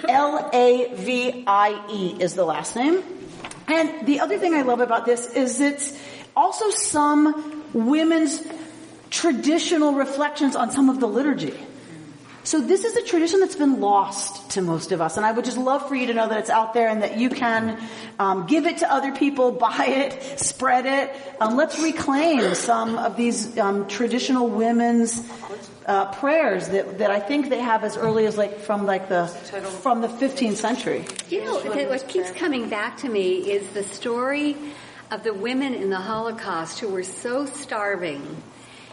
Lavie is the last name. And the other thing I love about this is it's also some women's traditional reflections on some of the liturgy. So this is a tradition that's been lost to most of us, and I would just love for you to know that it's out there and that you can give it to other people, buy it, spread it. Let's reclaim some of these traditional women's prayers that I think they have as early as from the 15th century. What keeps coming back to me is the story of the women in the Holocaust who were so starving.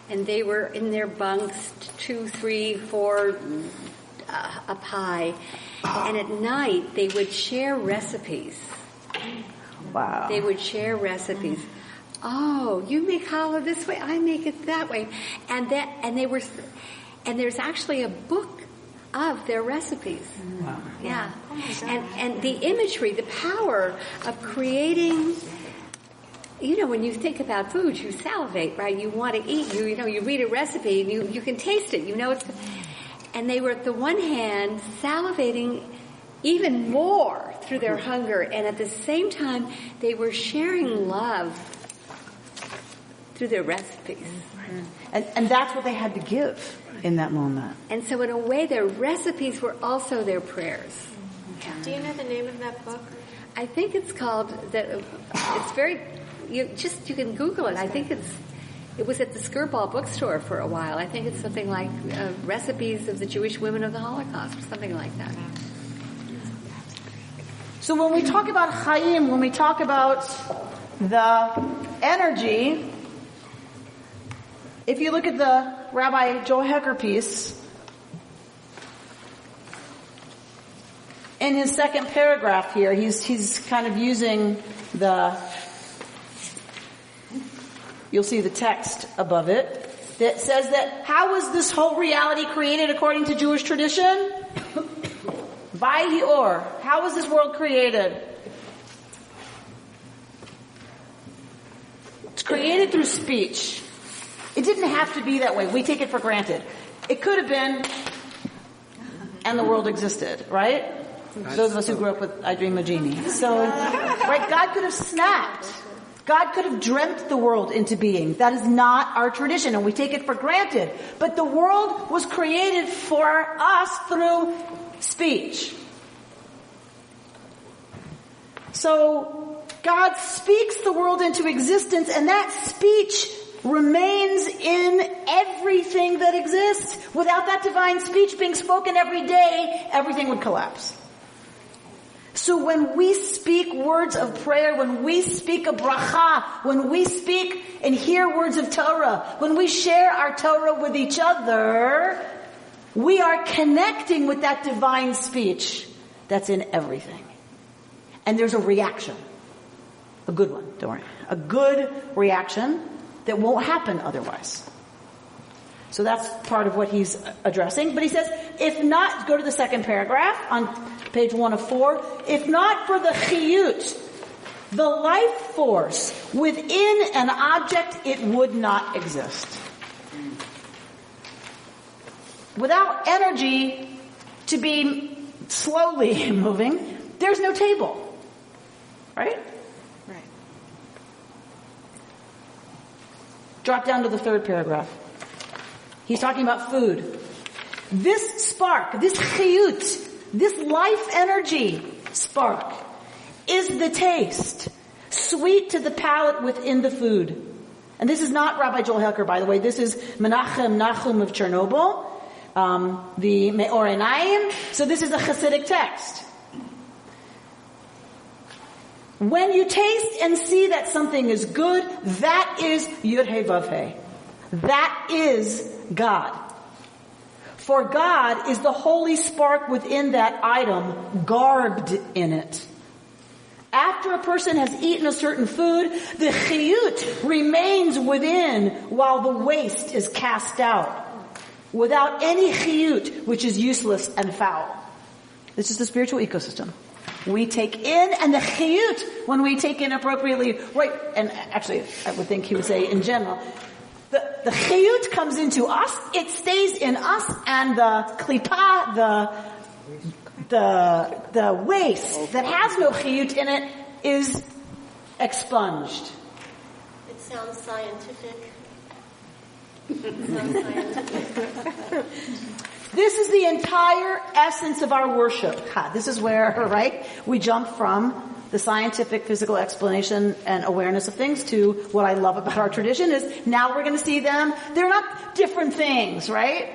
And they were in their bunks, 2, 3, 4 up high. And at night, they would share recipes. Wow. They would share recipes. Oh, you make challah this way, I make it that way. And there's actually a book of their recipes. Wow. Yeah. And the imagery, the power of creating, when you think about food, you salivate, right? You want to eat. You read a recipe and you can taste it. And they were at the one hand salivating even more through their hunger, and at the same time they were sharing love through their recipes. And that's what they had to give in that moment. And so in a way their recipes were also their prayers. Yeah. Do you know the name of that book? I think it's called, it's very, you can Google it. I think it was at the Skirball bookstore for a while. I think it's something like Recipes of the Jewish Women of the Holocaust or something like that. So when we talk about Chaim, when we talk about the energy, if you look at the Rabbi Joel Hecker piece, in his second paragraph here, he's kind of using you'll see the text above it, that says that how was this whole reality created according to Jewish tradition? By or. How was this world created? It's created through speech. It didn't have to be that way. We take it for granted. It could have been, and the world existed, right? Those of us who grew up with I Dream of Jeannie. So, right, God could have snapped. God could have dreamt the world into being. That is not our tradition, and we take it for granted. But the world was created for us through speech. So God speaks the world into existence, and that speech remains in everything that exists. Without that divine speech being spoken every day, everything would collapse. So when we speak words of prayer, when we speak a bracha, when we speak and hear words of Torah, when we share our Torah with each other, we are connecting with that divine speech that's in everything. And there's a reaction. A good one, don't worry. A good reaction that won't happen otherwise. So that's part of what he's addressing. But he says, if not, go to the second paragraph on page 1 of 4. If not for the chiyut, the life force within an object, it would not exist. Without energy to be slowly moving, there's no table. Right? Right. Drop down to the third paragraph. He's talking about food. This spark, this chiyut, this life energy spark is the taste, sweet to the palate within the food. And this is not Rabbi Joel Hecker, by the way. This is Menachem Nachum of Chernobyl, the Me'or Einayim. So this is a Hasidic text. When you taste and see that something is good, that is Yud He Vav He. That is God. For God is the holy spark within that item, garbed in it. After a person has eaten a certain food, the chiyut remains within while the waste is cast out. Without any chiyut, which is useless and foul. This is the spiritual ecosystem. We take in, and the chiyut, when we take in appropriately, right, and actually I would think he would say in general, the chiyut comes into us, it stays in us, and the klipa, the waste that has no chiyut in it is expunged. It sounds scientific. This is the entire essence of our worship. This is where, right, we jump from the scientific physical explanation and awareness of things to what I love about our tradition is now we're going to see them. They're not different things, right?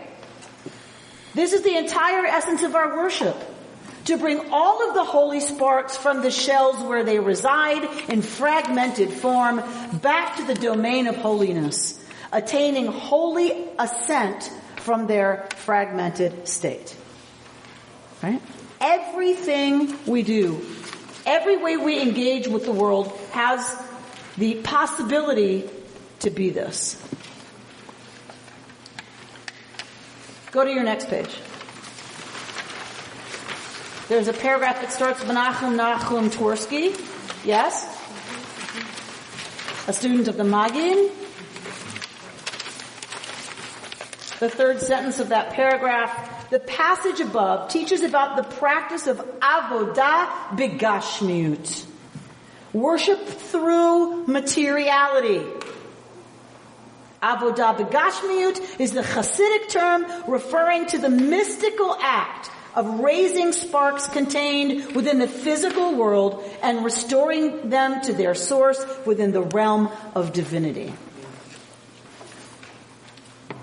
This is the entire essence of our worship. To bring all of the holy sparks from the shells where they reside in fragmented form back to the domain of holiness, attaining holy ascent from their fragmented state. Right? Everything we do, every way we engage with the world has the possibility to be this. Go to your next page. There's a paragraph that starts Menachem Nachum Tversky. Yes? A student of the Magid. The third sentence of that paragraph, the passage above teaches about the practice of avodah begashmiut. Worship through materiality. Avodah begashmiut is the Hasidic term referring to the mystical act of raising sparks contained within the physical world and restoring them to their source within the realm of divinity.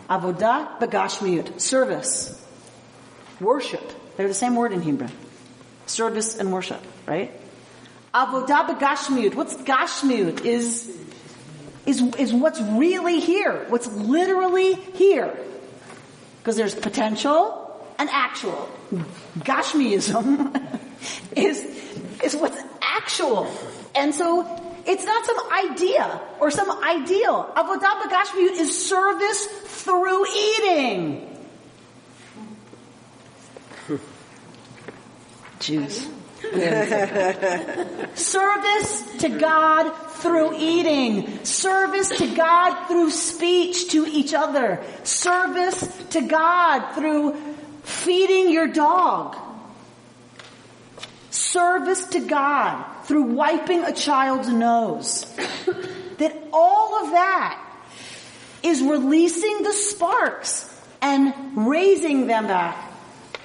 Avodah begashmiut, service, worship. They're the same word in Hebrew. Service and worship, right? Avodah begashmiut. What's gashmiut? Is what's really here, what's literally here. Because there's potential and actual. Gashmiism is what's actual. And so it's not some idea or some ideal. Avodah begashmiut is service through eating. Jews. Service to God through eating. Service to God through speech to each other. Service to God through feeding your dog. Service to God through wiping a child's nose. That all of that is releasing the sparks and raising them back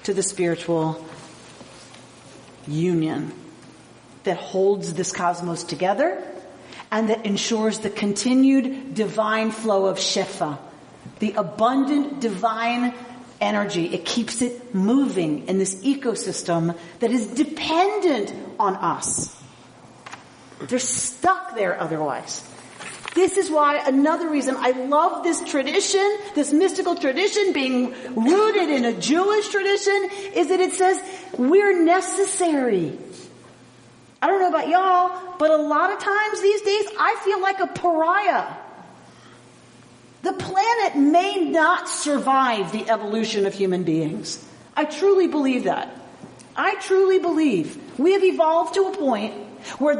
to the spiritual union that holds this cosmos together and that ensures the continued divine flow of Shefa, the abundant divine energy. It keeps it moving in this ecosystem that is dependent on us. They're stuck there otherwise. This is why another reason I love this tradition, this mystical tradition being rooted in a Jewish tradition, is that it says we're necessary. I don't know about y'all, but a lot of times these days I feel like a pariah. The planet may not survive the evolution of human beings. I truly believe that. I truly believe we have evolved to a point where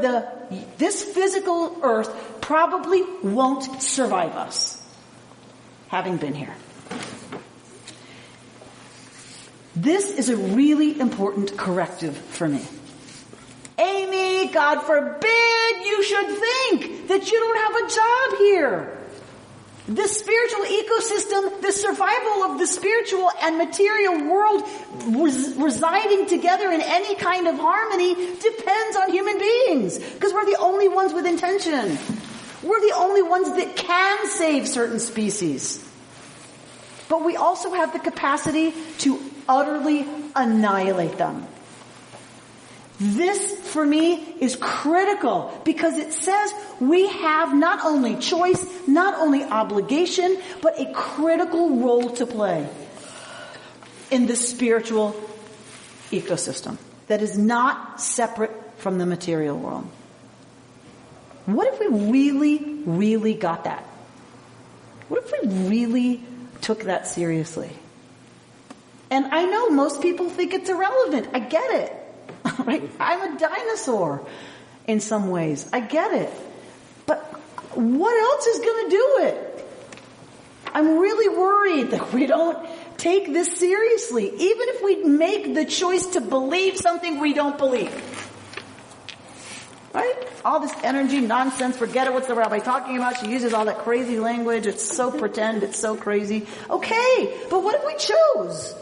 this physical earth probably won't survive us, having been here. This is a really important corrective for me. Amy, God forbid you should think that you don't have a job here. The spiritual ecosystem, the survival of the spiritual and material world residing together in any kind of harmony depends on human beings. Because we're the only ones with intention. We're the only ones that can save certain species. But we also have the capacity to utterly annihilate them. This, for me, is critical because it says we have not only choice, not only obligation, but a critical role to play in the spiritual ecosystem that is not separate from the material world. What if we really, really got that? What if we really took that seriously? And I know most people think it's irrelevant. I get it. Right? I'm a dinosaur in some ways. I get it. But what else is going to do it? I'm really worried that we don't take this seriously, even if we make the choice to believe something we don't believe. Right? All this energy nonsense, forget it, what's the rabbi talking about? She uses all that crazy language. It's so pretend, it's so crazy. Okay, but what if we choose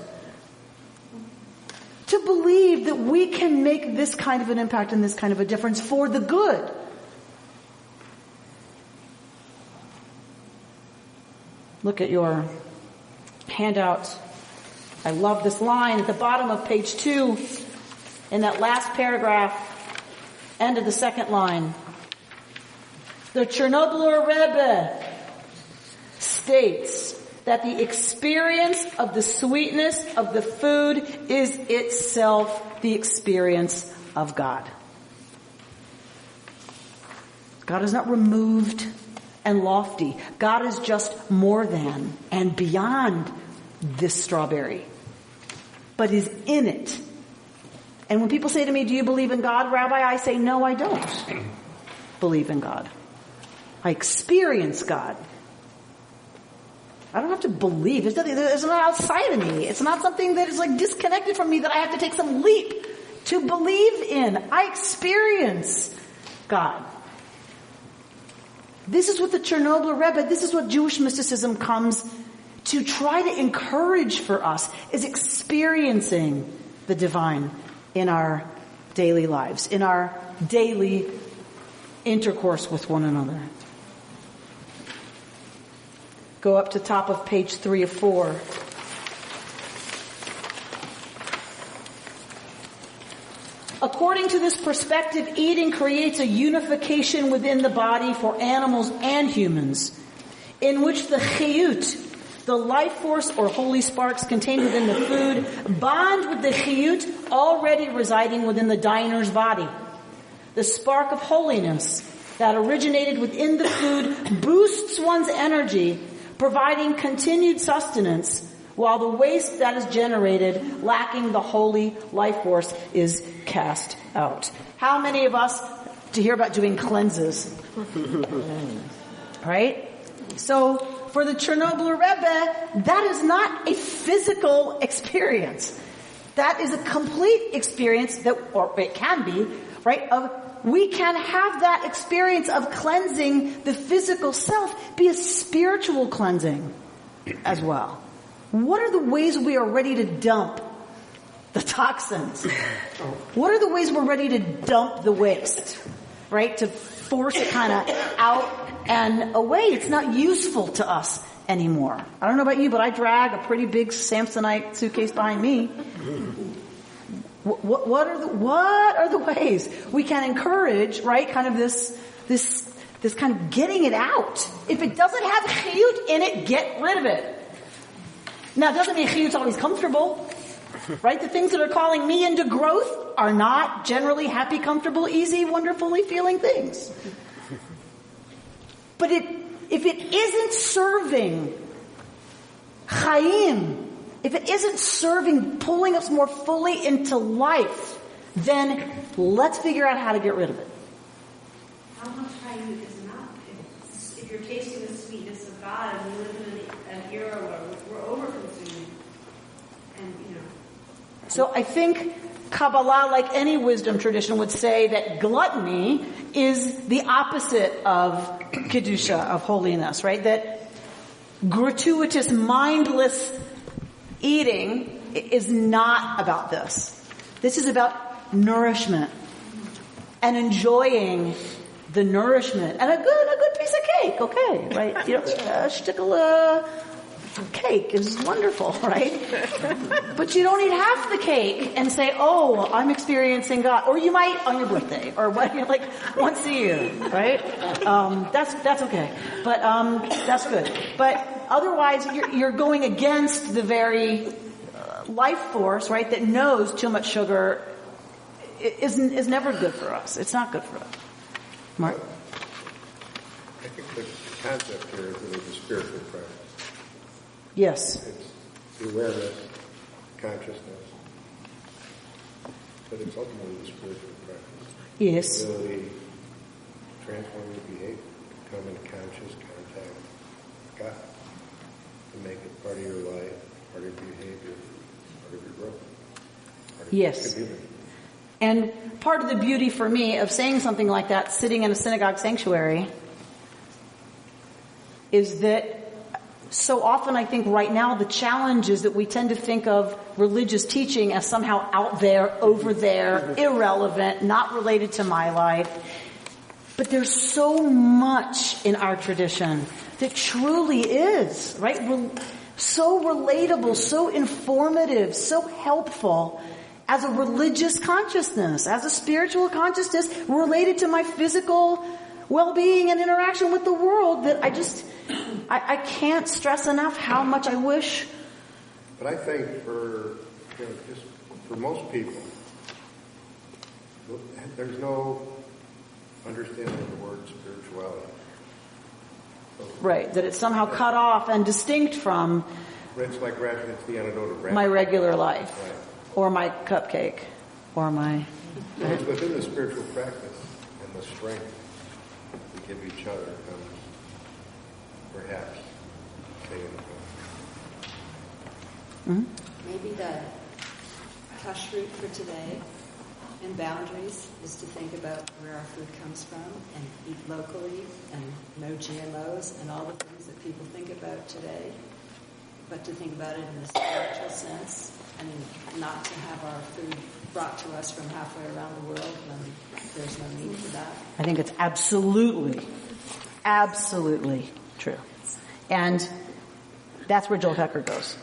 to believe that we can make this kind of an impact and this kind of a difference for the good? Look at your handout. I love this line at the bottom of page 2 in that last paragraph, end of the second line. The Chernobyl Rebbe states that the experience of the sweetness of the food is itself the experience of God. God is not removed and lofty. God is just more than and beyond this strawberry, but is in it And when people say to me, do you believe in God, Rabbi? I say, no, I don't believe in God. I experience God. I don't have to believe. It's not outside of me. It's not something that is like disconnected from me that I have to take some leap to believe in. I experience God. This is what the Chernobyl Rebbe, this is what Jewish mysticism comes to try to encourage for us, is experiencing the divine in our daily lives, in our daily intercourse with one another. Go up to top of page 3 of 4. According to this perspective, eating creates a unification within the body for animals and humans, in which the chiyut, the life force or holy sparks contained within the food, bond with the chiyut already residing within the diner's body. The spark of holiness that originated within the food boosts one's energy, providing continued sustenance, while the waste that is generated, lacking the holy life force, is cast out. How many of us to hear about doing cleanses? Right? So, for the Chernobyl Rebbe, that is not a physical experience. That is a complete experience that, or it can be, right, we can have that experience of cleansing the physical self be a spiritual cleansing as well. What are the ways we are ready to dump the toxins? What are the ways we're ready to dump the waste? Right? To force it kind of out and away. It's not useful to us anymore. I don't know about you, but I drag a pretty big Samsonite suitcase behind me. What are the ways we can encourage, right, kind of this kind of getting it out? If it doesn't have chiyut in it, get rid of it. Now, it doesn't mean chiyut's always comfortable, right? The things that are calling me into growth are not generally happy, comfortable, easy, wonderfully feeling things. But if it isn't serving chayim, if it isn't serving, pulling us more fully into life, then let's figure out how to get rid of it. How much chayim is enough? If you're tasting the sweetness of God and we live in an era where we're over-consuming, and So I think Kabbalah, like any wisdom tradition, would say that gluttony is the opposite of kedusha, of holiness, right? That gratuitous, mindless eating is not about this. This is about nourishment and enjoying the nourishment and a good piece of cake, okay, right? A shtickle cake is wonderful, right? But you don't eat half the cake and say, "Oh, I'm experiencing God," or you might on your birthday or what, like once a year, right? That's okay, but that's good. But otherwise, you're going against the very life force, right? That knows too much sugar is never good for us. It's not good for us. Mark? I think the concept here is really the spiritual practice. Yes. It's the awareness, consciousness, but it's ultimately the spiritual practice. Yes. The ability to transform your behavior, to come into conscious contact with God, to make it part of your life, part of your behavior, part of your growth, part of your community. And part of the beauty for me of saying something like that, sitting in a synagogue sanctuary, is that so often I think right now the challenge is that we tend to think of religious teaching as somehow out there, over there, irrelevant, not related to my life. But there's so much in our tradition that truly is, right? So relatable, so informative, so helpful as a religious consciousness, as a spiritual consciousness related to my physical well-being and interaction with the world that I can't stress enough how much I wish. But I think just for most people, there's no understanding of the word spirituality. So, right, that it's somehow cut off and distinct from it's like ration, it's the antidote of ration. My regular life. Right. Or my cupcake. or my... Well, it's within the spiritual practice and the strength we give each other comes perhaps staying at home. Maybe the kashrut for today and boundaries is to think about where our food comes from and eat locally and no GMOs and all the things that people think about today, but to think about it in a spiritual sense and not to have our food brought to us from halfway around the world when there's no need for that. I think it's absolutely true. And that's where Joel Hecker goes,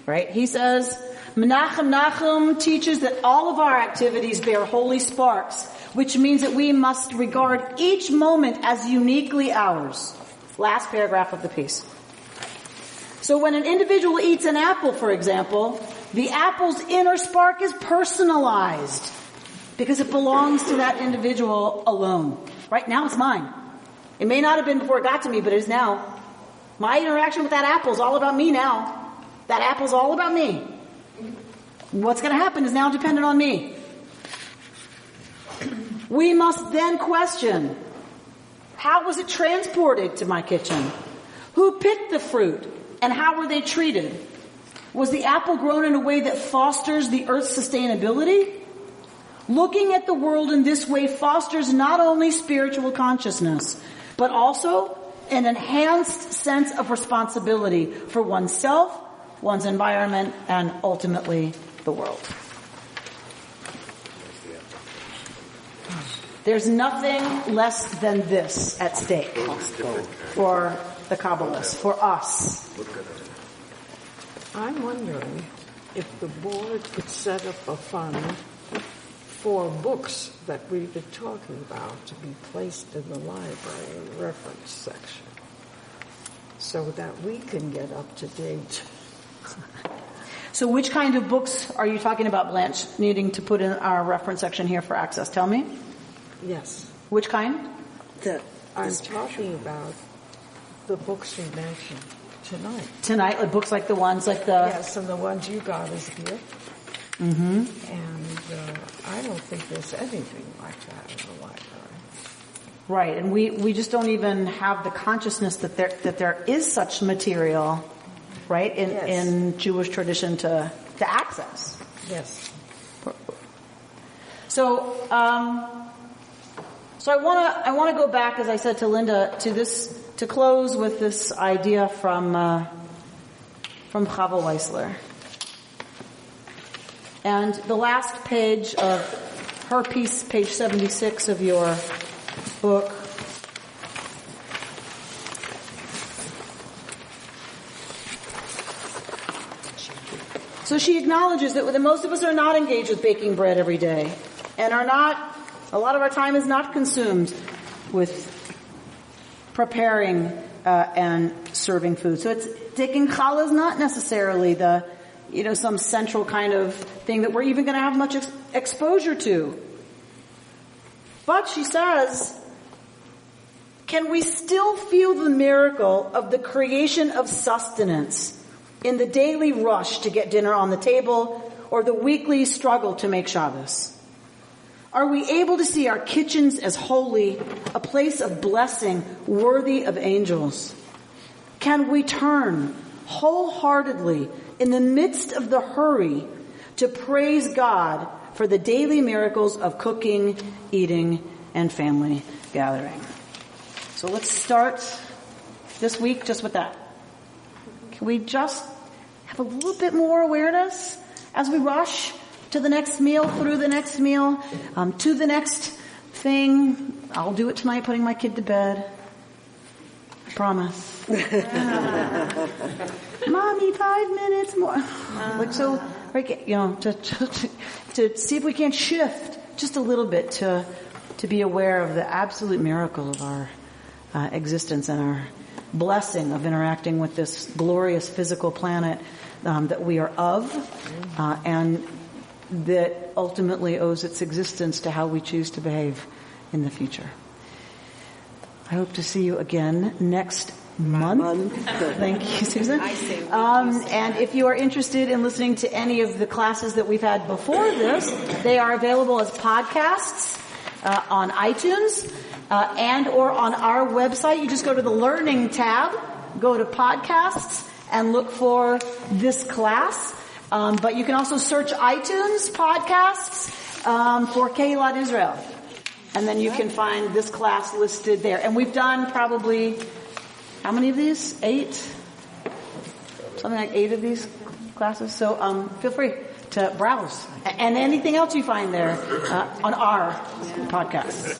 right? He says, Menachem teaches that all of our activities bear holy sparks, which means that we must regard each moment as uniquely ours. Last paragraph of the piece. So when an individual eats an apple, for example, the apple's inner spark is personalized because it belongs to that individual alone. Right now it's mine. It may not have been before it got to me, but it is now. My interaction with that apple is all about me now. That apple's all about me. What's going to happen is now dependent on me. We must then question, how was it transported to my kitchen? Who picked the fruit? And how were they treated? Was the apple grown in a way that fosters the earth's sustainability? Looking at the world in this way fosters not only spiritual consciousness, but also an enhanced sense of responsibility for oneself, one's environment, and ultimately the world. There's nothing less than this at stake for the Kabbalists, for us. I'm wondering if the board could set up a fund for books that we've been talking about to be placed in the library in the reference section so that we can get up to date. So which kind of books are you talking about, Blanche, needing to put in our reference section here for access? Tell me. Yes. Which kind? I'm talking about the books we mentioned tonight. Tonight, like books like the ones like the... Yes, and the ones you got as a gift. Mm-hmm. And I don't think there's anything like that in the library. Right, and we just don't even have the consciousness that there is such material, right, in Jewish tradition to access. Yes. So I want to go back, as I said to Linda, to close with this idea from Chava Weissler. And the last page of her piece, page 76 of your book, so she acknowledges that most of us are not engaged with baking bread every day, and a lot of our time is not consumed with preparing and serving food. So taking challah is not necessarily some central kind of thing that we're even going to have much exposure to. But she says, can we still feel the miracle of the creation of sustenance in the daily rush to get dinner on the table or the weekly struggle to make Shabbos? Are we able to see our kitchens as holy, a place of blessing worthy of angels? Can we turn wholeheartedly in the midst of the hurry to praise God for the daily miracles of cooking, eating, and family gathering? So let's start this week just with that. Can we just have a little bit more awareness as we rush to the next meal, through the next meal, to the next thing? I'll do it tonight, putting my kid to bed. I promise. Mommy, 5 minutes more. To see if we can't shift just a little bit to be aware of the absolute miracle of our existence and our blessing of interacting with this glorious physical planet that we are of, and that ultimately owes its existence to how we choose to behave in the future. I hope to see you again next month. Thank you, Susan. And if you are interested in listening to any of the classes that we've had before this, they are available as podcasts on iTunes and or on our website. You just go to the Learning tab, go to podcasts, and look for this class. But you can also search iTunes podcasts for Kehillat Israel. And then you can find this class listed there. And we've done probably, how many of these? 8? Something like 8 of these classes. So feel free to browse. And anything else you find there on our podcast.